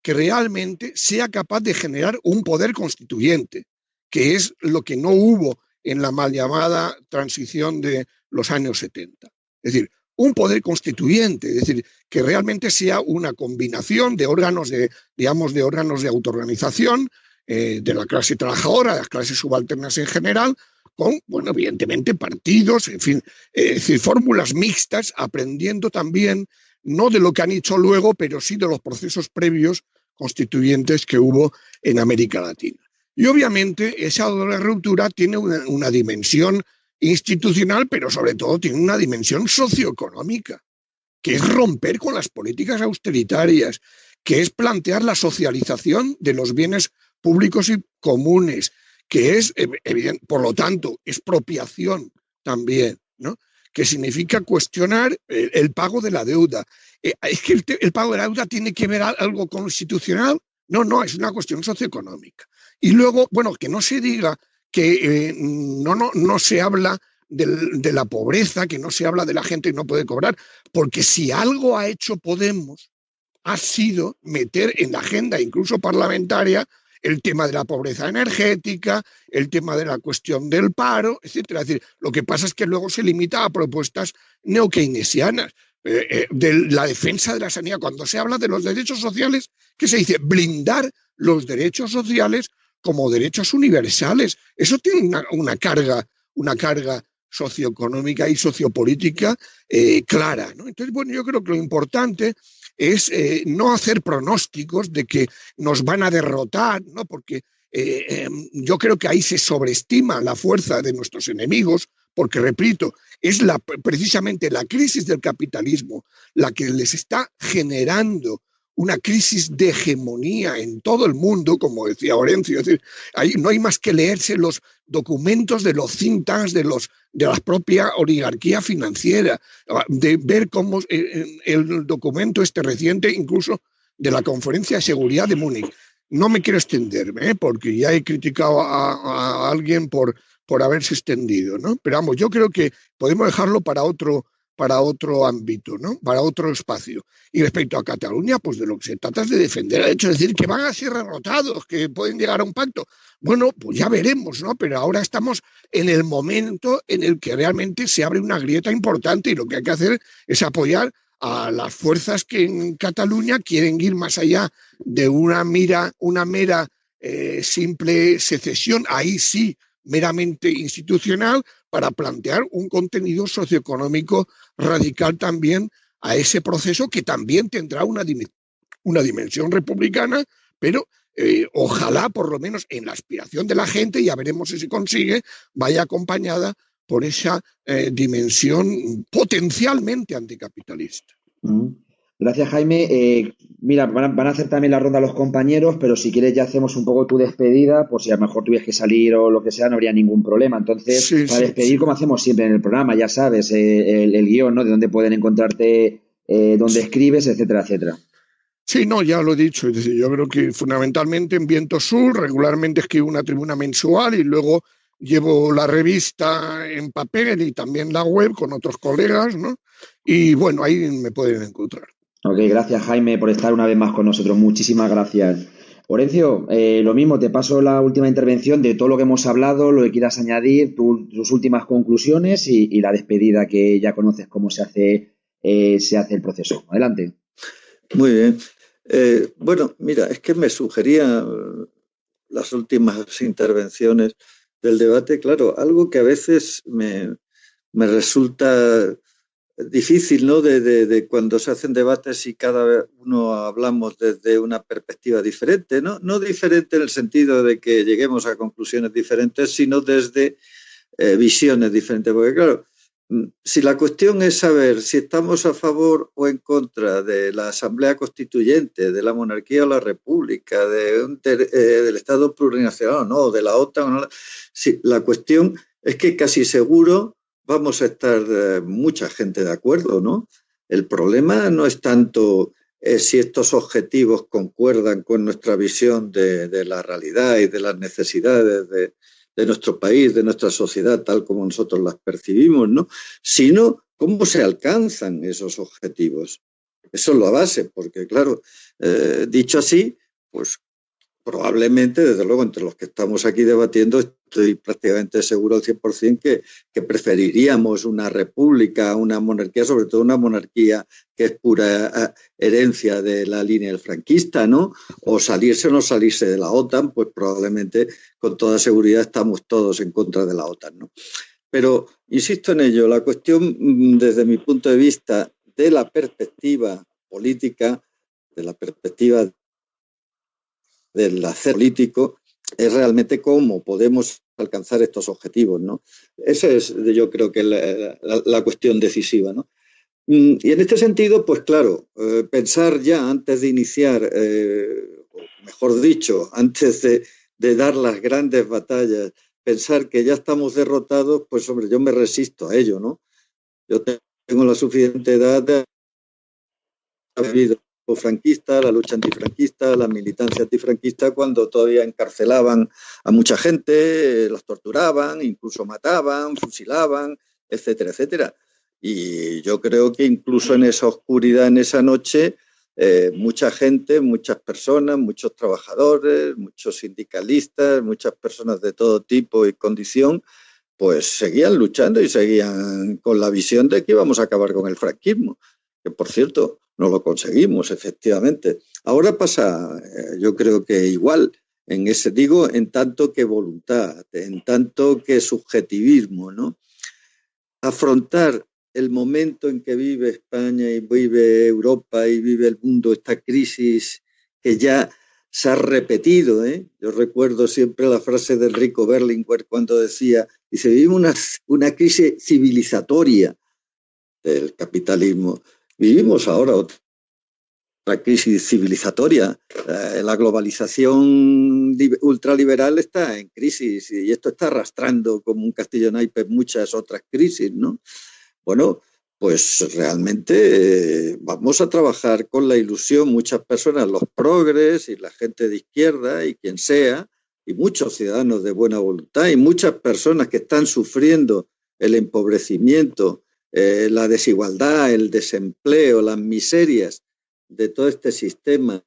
que realmente sea capaz de generar un poder constituyente, que es lo que no hubo en la mal llamada transición de los años 70. Es decir, un poder constituyente, es decir, que realmente sea una combinación de órganos de autoorganización de la clase trabajadora, de las clases subalternas en general, con, bueno, evidentemente partidos, en fin, es decir, fórmulas mixtas, aprendiendo también, no de lo que han hecho luego, pero sí de los procesos previos constituyentes que hubo en América Latina. Y obviamente esa doble ruptura tiene una dimensión institucional, pero sobre todo tiene una dimensión socioeconómica, que es romper con las políticas austeritarias, que es plantear la socialización de los bienes públicos y comunes, que es, por lo tanto, expropiación también, ¿no? Que significa cuestionar el pago de la deuda. Es que el pago de la deuda tiene que ver algo constitucional. No, es una cuestión socioeconómica. Y luego, bueno, que no se diga que no se habla de la pobreza, que no se habla de la gente que no puede cobrar, porque si algo ha hecho Podemos ha sido meter en la agenda incluso parlamentaria el tema de la pobreza energética, el tema de la cuestión del paro, etcétera. Es decir, lo que pasa es que luego se limita a propuestas neokeynesianas. De la defensa de la sanidad. Cuando se habla de los derechos sociales, ¿qué se dice? Blindar los derechos sociales como derechos universales. Eso tiene una carga socioeconómica y sociopolítica clara, ¿no? Entonces, bueno, yo creo que lo importante es no hacer pronósticos de que nos van a derrotar, ¿no? Porque yo creo que ahí se sobreestima la fuerza de nuestros enemigos, porque, repito, es precisamente la crisis del capitalismo la que les está generando una crisis de hegemonía en todo el mundo, como decía Orencio. Es decir, no hay más que leerse los documentos de los think tanks, de la propia oligarquía financiera, de ver cómo el documento reciente, incluso de la Conferencia de Seguridad de Múnich. No me quiero extenderme, porque ya he criticado a alguien por haberse extendido, ¿no? Pero vamos, yo creo que podemos dejarlo para otro ámbito, ¿no? Para otro espacio. Y respecto a Cataluña, pues de lo que se trata es de defender el hecho, es decir, que van a ser derrotados, que pueden llegar a un pacto. Bueno, pues ya veremos, ¿no? Pero ahora estamos en el momento en el que realmente se abre una grieta importante y lo que hay que hacer es apoyar a las fuerzas que en Cataluña quieren ir más allá de una mera simple secesión, ahí sí, meramente institucional, para plantear un contenido socioeconómico radical también a ese proceso que también tendrá una dimensión republicana, pero ojalá por lo menos en la aspiración de la gente, ya veremos si se consigue, vaya acompañada por esa dimensión potencialmente anticapitalista. Gracias, Jaime. Mira, van a hacer también la ronda los compañeros, pero si quieres ya hacemos un poco tu despedida, por si a lo mejor tuvieras que salir o lo que sea, no habría ningún problema. Entonces, Sí, para sí, despedir, sí. como hacemos siempre en el programa, ya sabes, el guión, ¿no? De dónde pueden encontrarte, dónde escribes, etcétera, etcétera. Sí, no, ya lo he dicho. Es decir, yo creo que fundamentalmente en Viento Sur, regularmente escribo una tribuna mensual y luego llevo la revista en papel y también la web con otros colegas, ¿no? Y bueno, ahí me pueden encontrar. Ok, gracias, Jaime, por estar una vez más con nosotros. Muchísimas gracias. Orencio, lo mismo, te paso la última intervención de todo lo que hemos hablado, lo que quieras añadir, tus últimas conclusiones y la despedida, que ya conoces cómo se hace el proceso. Adelante. Muy bien. Bueno, mira, es que me sugería las últimas intervenciones del debate, claro, algo que a veces me resulta difícil, ¿no? De cuando se hacen debates y cada uno hablamos desde una perspectiva diferente, ¿no? No diferente en el sentido de que lleguemos a conclusiones diferentes, sino desde visiones diferentes. Porque claro, si la cuestión es saber si estamos a favor o en contra de la Asamblea Constituyente, de la monarquía o la república, del Estado plurinacional, ¿no? De la OTAN, ¿no? Si, la cuestión es que casi seguro vamos a estar mucha gente de acuerdo, ¿no? El problema no es tanto si estos objetivos concuerdan con nuestra visión de la realidad y de las necesidades de nuestro país, de nuestra sociedad, tal como nosotros las percibimos, ¿no? Sino cómo se alcanzan esos objetivos. Eso es la base, porque claro, dicho así, pues probablemente, desde luego, entre los que estamos aquí debatiendo, estoy prácticamente seguro al 100% que preferiríamos una república a una monarquía, sobre todo una monarquía que es pura herencia de la línea del franquista, ¿no? O salirse o no salirse de la OTAN, pues probablemente con toda seguridad estamos todos en contra de la OTAN, ¿no? Pero insisto en ello, la cuestión desde mi punto de vista de la perspectiva política, de la perspectiva del hacer político, es realmente cómo podemos alcanzar estos objetivos, ¿no? Esa es, yo creo que la cuestión decisiva, ¿no? Y en este sentido, pues claro, pensar ya antes de iniciar, o mejor dicho, antes de dar las grandes batallas, pensar que ya estamos derrotados, pues hombre, yo me resisto a ello, ¿no? Yo tengo la suficiente edad de haber vivido franquista, la lucha antifranquista, la militancia antifranquista, cuando todavía encarcelaban a mucha gente, los torturaban, incluso mataban, fusilaban, etcétera, etcétera. Y yo creo que incluso en esa oscuridad, en esa noche, mucha gente, muchas personas, muchos trabajadores, muchos sindicalistas, muchas personas de todo tipo y condición, pues seguían luchando y seguían con la visión de que íbamos a acabar con el franquismo, que por cierto no lo conseguimos, efectivamente. Ahora pasa, yo creo que igual, en tanto que voluntad, en tanto que subjetivismo, ¿no? Afrontar el momento en que vive España y vive Europa y vive el mundo, esta crisis que ya se ha repetido, ¿eh? Yo recuerdo siempre la frase de Enrico Berlinguer cuando decía, dice, vivimos una crisis civilizatoria del capitalismo. Vivimos ahora otra crisis civilizatoria. La globalización ultraliberal está en crisis y esto está arrastrando como un castillo naipes muchas otras crisis, ¿no? Bueno, pues realmente vamos a trabajar con la ilusión, muchas personas, los progres y la gente de izquierda y quien sea, y muchos ciudadanos de buena voluntad y muchas personas que están sufriendo el empobrecimiento, la desigualdad, el desempleo, las miserias de todo este sistema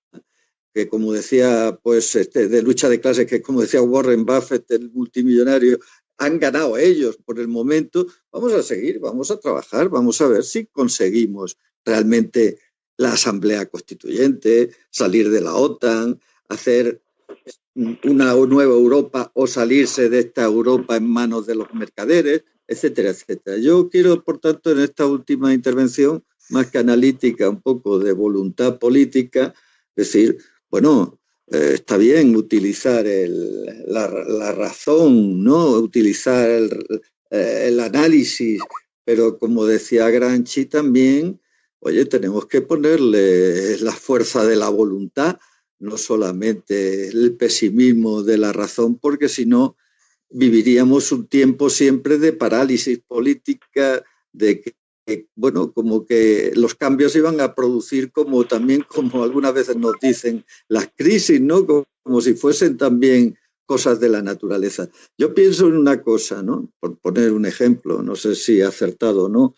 que, como decía, pues de lucha de clases, que como decía Warren Buffett, el multimillonario, han ganado ellos por el momento. Vamos a seguir, vamos a trabajar, vamos a ver si conseguimos realmente la Asamblea Constituyente, salir de la OTAN, hacer una nueva Europa o salirse de esta Europa en manos de los mercaderes, etcétera, etcétera. Yo quiero, por tanto, en esta última intervención, más que analítica, un poco de voluntad política, decir, bueno, está bien utilizar la razón, ¿no? Utilizar el análisis, pero como decía Gramsci también, oye, tenemos que ponerle la fuerza de la voluntad, no solamente el pesimismo de la razón, porque si no viviríamos un tiempo siempre de parálisis política, de que, bueno, como que los cambios iban a producir como también, como algunas veces nos dicen, las crisis, ¿no? Como si fuesen también cosas de la naturaleza. Yo pienso en una cosa, ¿no? Por poner un ejemplo, no sé si he acertado o no.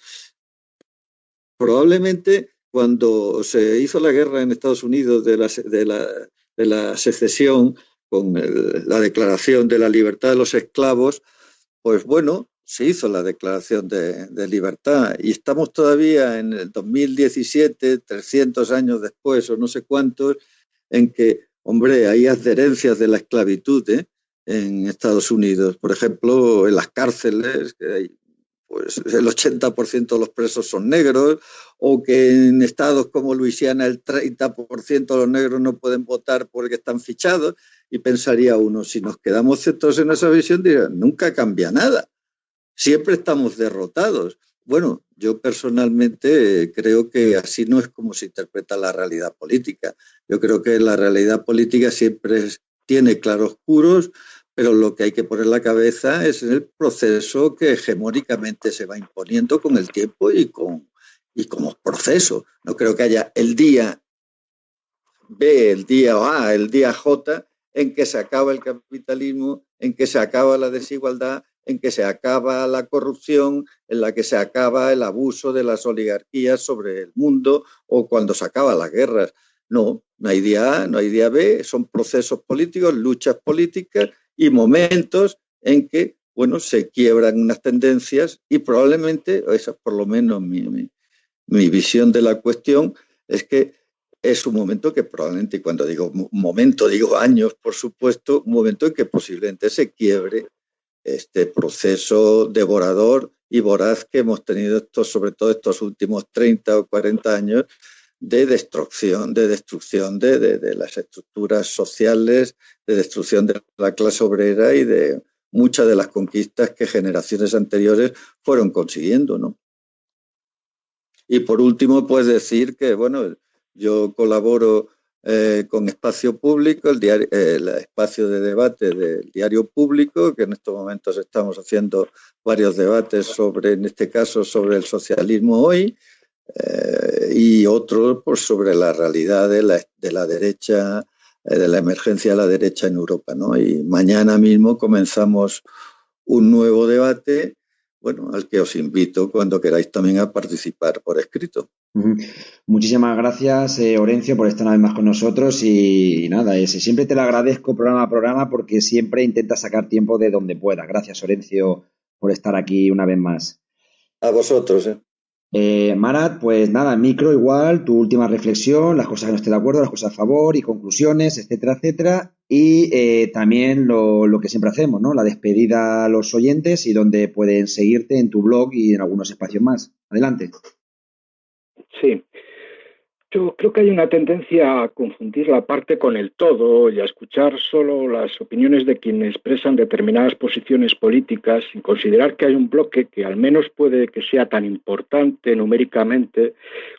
Probablemente cuando se hizo la guerra en Estados Unidos de la secesión, con la declaración de la libertad de los esclavos, pues bueno, se hizo la declaración de libertad y estamos todavía en el 2017, 300 años después o no sé cuántos, en que, hombre, hay adherencias de la esclavitud en Estados Unidos. Por ejemplo, en las cárceles, que hay, pues el 80% de los presos son negros, o que en estados como Luisiana el 30% de los negros no pueden votar porque están fichados, y pensaría uno, si nos quedamos centrados en esa visión, diría, nunca cambia nada, siempre estamos derrotados. Bueno, yo personalmente creo que así no es como se interpreta la realidad política. Yo creo que la realidad política siempre tiene claroscuros, pero lo que hay que poner la cabeza es en el proceso que hegemónicamente se va imponiendo con el tiempo y como proceso. No creo que haya el día B, el día A, el día J, en que se acaba el capitalismo, en que se acaba la desigualdad, en que se acaba la corrupción, en la que se acaba el abuso de las oligarquías sobre el mundo o cuando se acaban las guerras. No hay día A, no hay día B, son procesos políticos, luchas políticas y momentos en que, bueno, se quiebran unas tendencias y probablemente, esa es por lo menos mi visión de la cuestión, es que es un momento que probablemente, y cuando digo momento, digo años, por supuesto, un momento en que posiblemente se quiebre este proceso devorador y voraz que hemos tenido sobre todo estos últimos 30 o 40 años de destrucción de las estructuras sociales, de destrucción de la clase obrera y de muchas de las conquistas que generaciones anteriores fueron consiguiendo, ¿no? Y por último, pues decir que, bueno, yo colaboro con Espacio Público, el espacio de debate del Diario Público, que en estos momentos estamos haciendo varios debates sobre, en este caso, sobre el socialismo hoy. y otro pues, sobre la realidad de la derecha, de la emergencia de la derecha en Europa, ¿no? Y mañana mismo comenzamos un nuevo debate, bueno, al que os invito cuando queráis también a participar por escrito. Muchísimas gracias, Orencio, por estar una vez más con nosotros y nada, siempre te lo agradezco programa a programa porque siempre intentas sacar tiempo de donde puedas. Gracias, Orencio, por estar aquí una vez más. A vosotros, Marat, pues nada, micro igual, tu última reflexión, las cosas que no esté de acuerdo, las cosas a favor y conclusiones, etcétera, etcétera. Y también lo que siempre hacemos, ¿no? La despedida a los oyentes y donde pueden seguirte en tu blog y en algunos espacios más. Adelante. Sí. Yo creo que hay una tendencia a confundir la parte con el todo y a escuchar solo las opiniones de quienes expresan determinadas posiciones políticas sin considerar que hay un bloque que al menos puede que sea tan importante numéricamente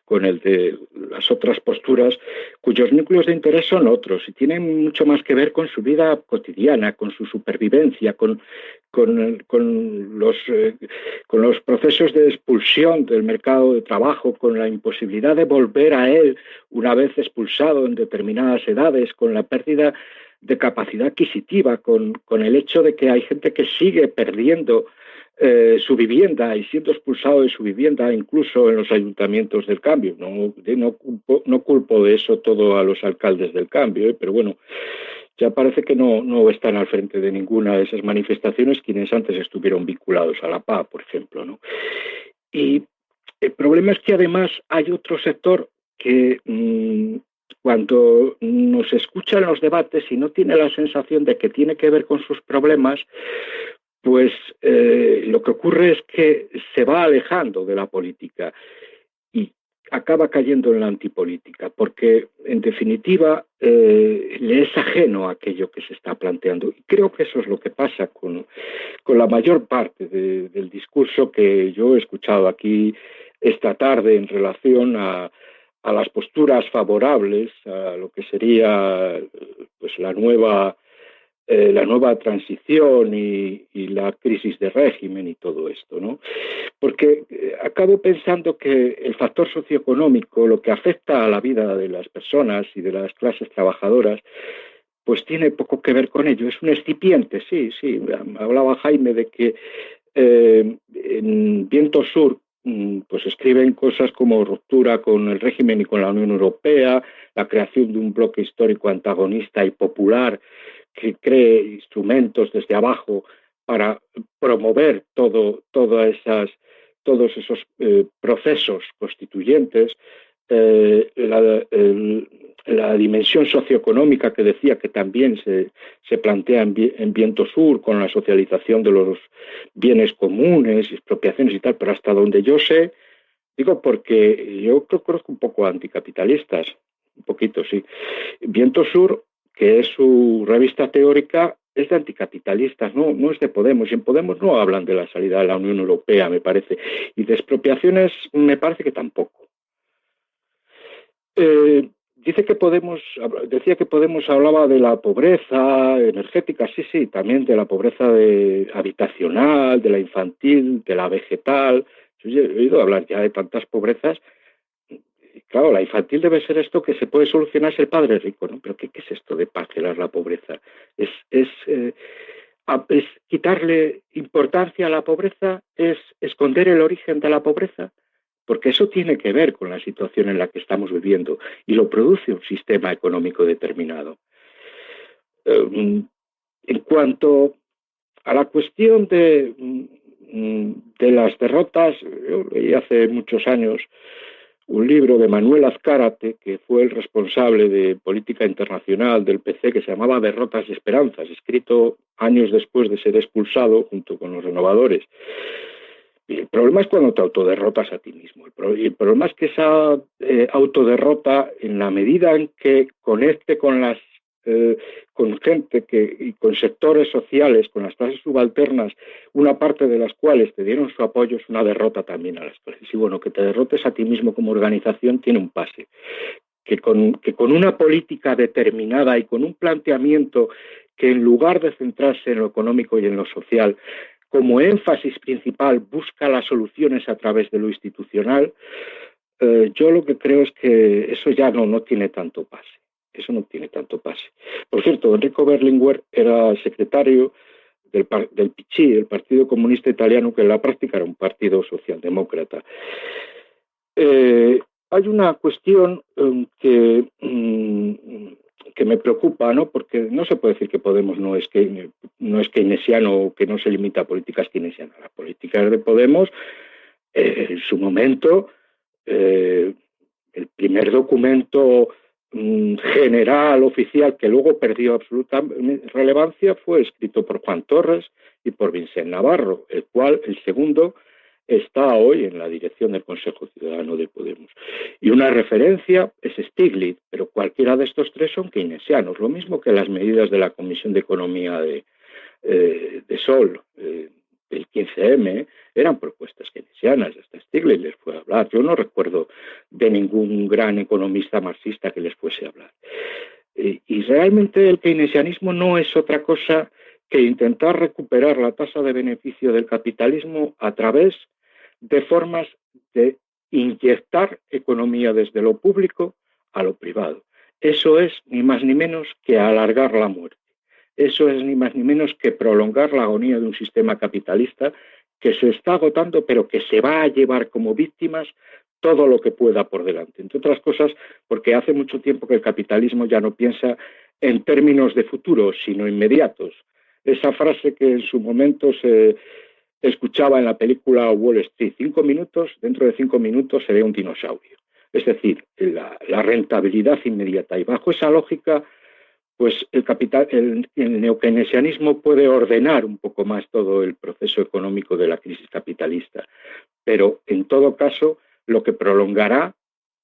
con el de las otras posturas, cuyos núcleos de interés son otros y tienen mucho más que ver con su vida cotidiana, con su supervivencia, con los procesos de expulsión del mercado de trabajo, con la imposibilidad de volver a él una vez expulsado en determinadas edades, con la pérdida de capacidad adquisitiva, con el hecho de que hay gente que sigue perdiendo su vivienda y siendo expulsado de su vivienda incluso en los ayuntamientos del cambio. No culpo de eso todo a los alcaldes del cambio, pero bueno, ya parece que no están al frente de ninguna de esas manifestaciones quienes antes estuvieron vinculados a la PA, por ejemplo, ¿no? Y el problema es que además hay otro sector que cuando nos escucha en los debates y no tiene la sensación de que tiene que ver con sus problemas, pues lo que ocurre es que se va alejando de la política y acaba cayendo en la antipolítica, porque en definitiva le es ajeno a aquello que se está planteando. Y creo que eso es lo que pasa con la mayor parte del discurso que yo he escuchado aquí esta tarde en relación a las posturas favorables a lo que sería pues la nueva transición y la crisis de régimen y todo esto, ¿no? Porque acabo pensando que el factor socioeconómico, lo que afecta a la vida de las personas y de las clases trabajadoras, pues tiene poco que ver con ello. Es un excipiente, sí. Hablaba Jaime de que en Viento Sur pues escriben cosas como ruptura con el régimen y con la Unión Europea, la creación de un bloque histórico antagonista y popular que cree instrumentos desde abajo para promover todos esos procesos constituyentes, la dimensión socioeconómica que decía que también se plantea en Viento Sur con la socialización de los bienes comunes, expropiaciones y tal, pero hasta donde yo sé, digo porque yo conozco un poco anticapitalistas, un poquito sí. Viento Sur, que es su revista teórica, es de anticapitalistas, no es de Podemos. Y en Podemos no hablan de la salida de la Unión Europea, me parece. Y de expropiaciones me parece que tampoco. Decía que Podemos hablaba de la pobreza energética, sí, también de la pobreza habitacional, de la infantil, de la vegetal. Yo he oído hablar ya de tantas pobrezas. Claro, la infantil debe ser esto que se puede solucionar si el padre es rico, ¿no? Pero ¿qué es esto de parcelar la pobreza? ¿Es quitarle importancia a la pobreza? ¿Es esconder el origen de la pobreza? Porque eso tiene que ver con la situación en la que estamos viviendo y lo produce un sistema económico determinado. En cuanto a la cuestión de las derrotas, yo leí hace muchos años un libro de Manuel Azcárate, que fue el responsable de política internacional del PC, que se llamaba Derrotas y Esperanzas, escrito años después de ser expulsado junto con los renovadores. Y el problema es cuando te autoderrotas a ti mismo. El problema es que esa autoderrota, en la medida en que conecte con gente y con sectores sociales, con las clases subalternas, una parte de las cuales te dieron su apoyo, es una derrota también a las clases. Y bueno, que te derrotes a ti mismo como organización tiene un pase. Que con una política determinada y con un planteamiento que en lugar de centrarse en lo económico y en lo social, como énfasis principal busca las soluciones a través de lo institucional, yo lo que creo es que eso ya no tiene tanto pase. Eso no tiene tanto pase. Por cierto, Enrico Berlinguer era secretario del PCI, el Partido Comunista Italiano, que en la práctica era un partido socialdemócrata. Hay una cuestión que me preocupa, ¿no? Porque no se puede decir que Podemos no es keynesiano o que no se limita a políticas keynesianas. Las políticas de Podemos, en su momento, el primer documento general, oficial, que luego perdió absoluta relevancia, fue escrito por Juan Torres y por Vicent Navarro, el cual, el segundo, está hoy en la dirección del Consejo Ciudadano de Podemos. Y una referencia es Stiglitz, pero cualquiera de estos tres son keynesianos, lo mismo que las medidas de la Comisión de Economía de Sol, del 15M, eran propuestas keynesianas, hasta Stiglitz les fue a hablar. Yo no recuerdo de ningún gran economista marxista que les fuese a hablar. Y realmente el keynesianismo no es otra cosa que intentar recuperar la tasa de beneficio del capitalismo a través de formas de inyectar economía desde lo público a lo privado. Eso es ni más ni menos que alargar la muerte. Eso es ni más ni menos que prolongar la agonía de un sistema capitalista que se está agotando, pero que se va a llevar como víctimas todo lo que pueda por delante. Entre otras cosas, porque hace mucho tiempo que el capitalismo ya no piensa en términos de futuro, sino inmediatos. Esa frase que en su momento se escuchaba en la película Wall Street, 5 minutos, dentro de 5 minutos seré un dinosaurio. Es decir, la rentabilidad inmediata. Y bajo esa lógica, pues el neokeynesianismo puede ordenar un poco más todo el proceso económico de la crisis capitalista. Pero, en todo caso, lo que prolongará,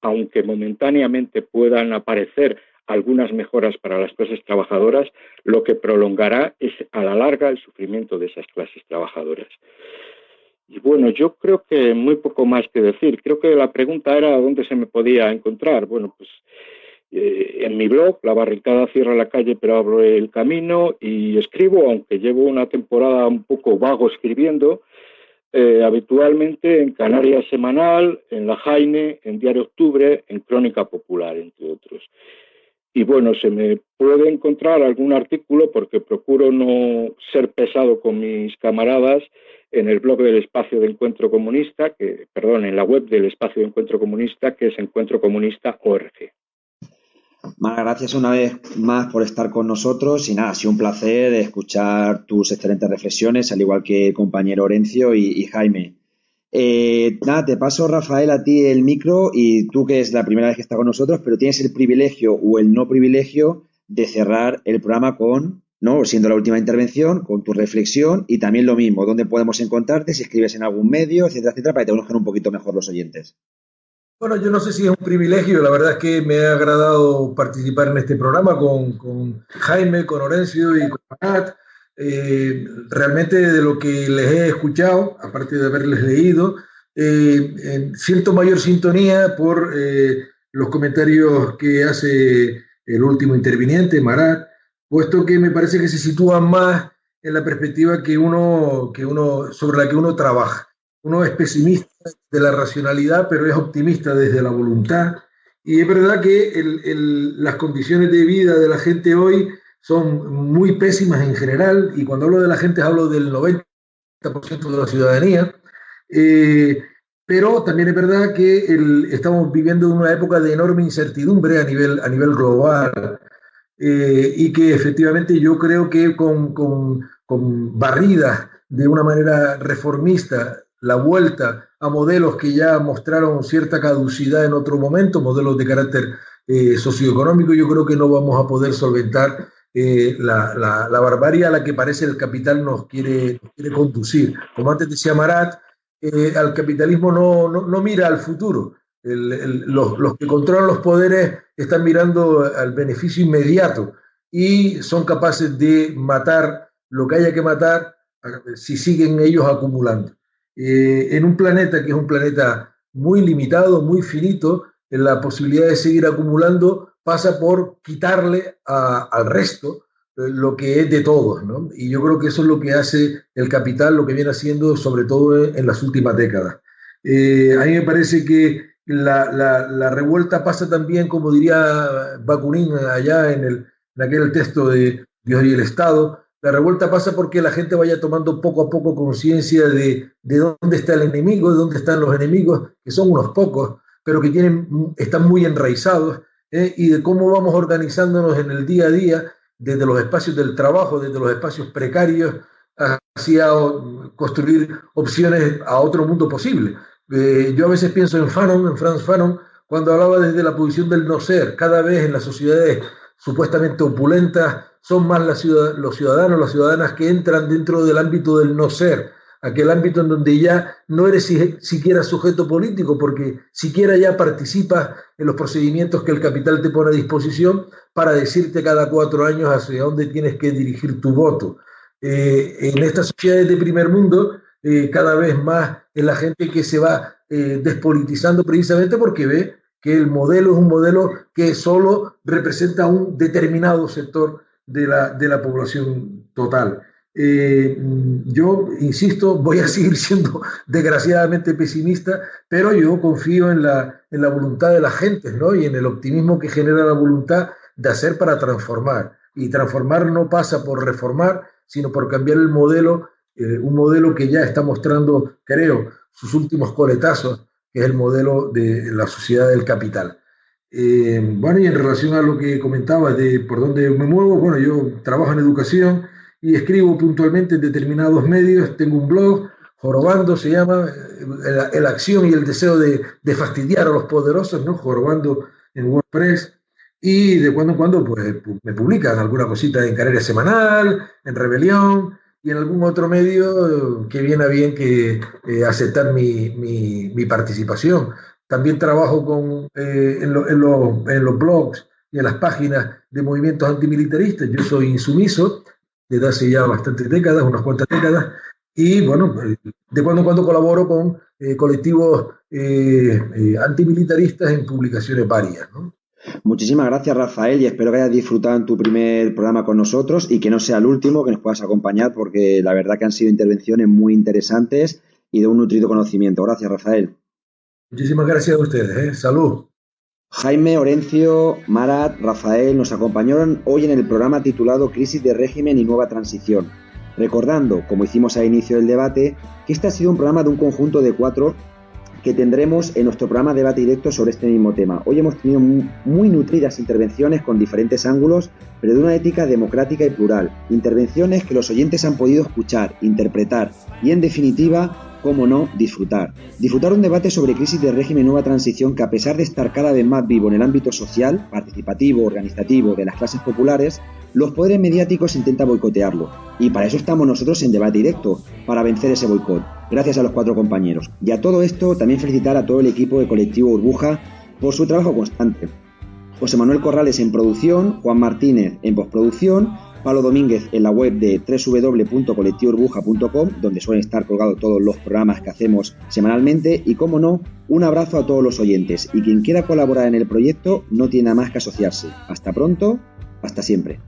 aunque momentáneamente puedan aparecer algunas mejoras para las clases trabajadoras, lo que prolongará es a la larga el sufrimiento de esas clases trabajadoras. Y bueno, yo creo que muy poco más que decir. Creo que la pregunta era dónde se me podía encontrar. Bueno, pues en mi blog, La Barricada cierra la calle pero abre el camino, y escribo, aunque llevo una temporada un poco vago escribiendo, habitualmente en Canarias Semanal, en La Jaime, en Diario Octubre, en Crónica Popular, entre otros. Y bueno, se me puede encontrar algún artículo, porque procuro no ser pesado con mis camaradas, en el blog del Espacio de Encuentro Comunista, en la web del Espacio de Encuentro Comunista, que es encuentrocomunista.org. Muchas gracias una vez más por estar con nosotros, y nada, ha sido un placer escuchar tus excelentes reflexiones, al igual que el compañero Orencio y Jaime. Nada, te paso, Rafael, a ti el micro, y tú, que es la primera vez que estás con nosotros, pero tienes el privilegio o el no privilegio de cerrar el programa con, ¿no?, siendo la última intervención, con tu reflexión, y también lo mismo, dónde podemos encontrarte, si escribes en algún medio, etcétera, etcétera, para que te conozcan un poquito mejor los oyentes. Bueno, yo no sé si es un privilegio, la verdad es que me ha agradado participar en este programa con Jaime, con Orencio y con Marat. Realmente de lo que les he escuchado, aparte de haberles leído, siento mayor sintonía por los comentarios que hace el último interviniente, Marat, puesto que me parece que se sitúan más en la perspectiva sobre la que uno trabaja. Uno es pesimista de la racionalidad, pero es optimista desde la voluntad. Y es verdad que las condiciones de vida de la gente hoy son muy pésimas en general, y cuando hablo de la gente hablo del 90% de la ciudadanía, pero también es verdad que estamos viviendo una época de enorme incertidumbre a nivel global, y que efectivamente yo creo que con barridas de una manera reformista, la vuelta a modelos que ya mostraron cierta caducidad en otro momento, modelos de carácter socioeconómico, yo creo que no vamos a poder solventar la barbarie a la que parece el capital nos quiere conducir. Como antes decía Marat, al capitalismo no mira al futuro. Los que controlan los poderes están mirando al beneficio inmediato y son capaces de matar lo que haya que matar si siguen ellos acumulando. En un planeta que es un planeta muy limitado, muy finito, la posibilidad de seguir acumulando pasa por quitarle al resto lo que es de todos, ¿no? Y yo creo que eso es lo que hace el capital, lo que viene haciendo sobre todo en las últimas décadas. A mí me parece que la revuelta pasa también, como diría Bakunin allá en aquel texto de Dios y el Estado, la revuelta pasa porque la gente vaya tomando poco a poco conciencia de dónde está el enemigo, de dónde están los enemigos, que son unos pocos, pero que están muy enraizados, y de cómo vamos organizándonos en el día a día, desde los espacios del trabajo, desde los espacios precarios, hacia construir opciones a otro mundo posible. Yo a veces pienso en Frantz Fanon, cuando hablaba desde la posición del no ser. Cada vez en las sociedades supuestamente opulentas son más los ciudadanos, las ciudadanas que entran dentro del ámbito del no ser, aquel ámbito en donde ya no eres siquiera sujeto político, porque siquiera ya participas en los procedimientos que el capital te pone a disposición para decirte cada 4 años hacia dónde tienes que dirigir tu voto. En estas sociedades de primer mundo, cada vez más es la gente que se va despolitizando precisamente porque ve que el modelo es un modelo que solo representa un determinado sector de la población total. Yo, insisto, voy a seguir siendo desgraciadamente pesimista, pero yo confío en la voluntad de las gentes, ¿no? Y en el optimismo que genera la voluntad de hacer para transformar. Y transformar no pasa por reformar, sino por cambiar el modelo, un modelo que ya está mostrando, creo, sus últimos coletazos, que es el modelo de la sociedad del capital. Bueno, y en relación a lo que comentabas de por dónde me muevo, bueno, yo trabajo en educación y escribo puntualmente en determinados medios. Tengo un blog, Jorobando se llama, la acción y el deseo de fastidiar a los poderosos, ¿no? Jorobando en WordPress. Y de cuando en cuando pues, me publican alguna cosita en Canarias Semanal, en Rebelión y en algún otro medio que viene a bien que aceptar mi participación. También trabajo en los blogs y en las páginas de movimientos antimilitaristas. Yo soy insumiso desde hace ya bastantes décadas, unas cuantas décadas, y bueno, de cuando en cuando colaboro con colectivos antimilitaristas en publicaciones varias, ¿no? Muchísimas gracias, Rafael, y espero que hayas disfrutado en tu primer programa con nosotros y que no sea el último, que nos puedas acompañar, porque la verdad que han sido intervenciones muy interesantes y de un nutrido conocimiento. Gracias, Rafael. Muchísimas gracias a ustedes. Salud. Jaime, Orencio, Marat, Rafael nos acompañaron hoy en el programa titulado Crisis de régimen y nueva transición, recordando, como hicimos al inicio del debate, que este ha sido un programa de un conjunto de 4 que tendremos en nuestro programa de debate directo sobre este mismo tema. Hoy hemos tenido muy nutridas intervenciones con diferentes ángulos, pero de una ética democrática y plural. Intervenciones que los oyentes han podido escuchar, interpretar y, en definitiva, cómo no, disfrutar. Disfrutar un debate sobre crisis de régimen y nueva transición que, a pesar de estar cada vez más vivo en el ámbito social, participativo, organizativo de las clases populares, los poderes mediáticos intentan boicotearlo. Y para eso estamos nosotros en debate directo, para vencer ese boicot. Gracias a los 4 compañeros. Y a todo esto, también felicitar a todo el equipo de Colectivo Burbuja por su trabajo constante. José Manuel Corrales en producción, Juan Martínez en postproducción, Pablo Domínguez en la web de www.colectivoburbuja.com, donde suelen estar colgados todos los programas que hacemos semanalmente. Y, como no, un abrazo a todos los oyentes. Y quien quiera colaborar en el proyecto no tiene nada más que asociarse. Hasta pronto, hasta siempre.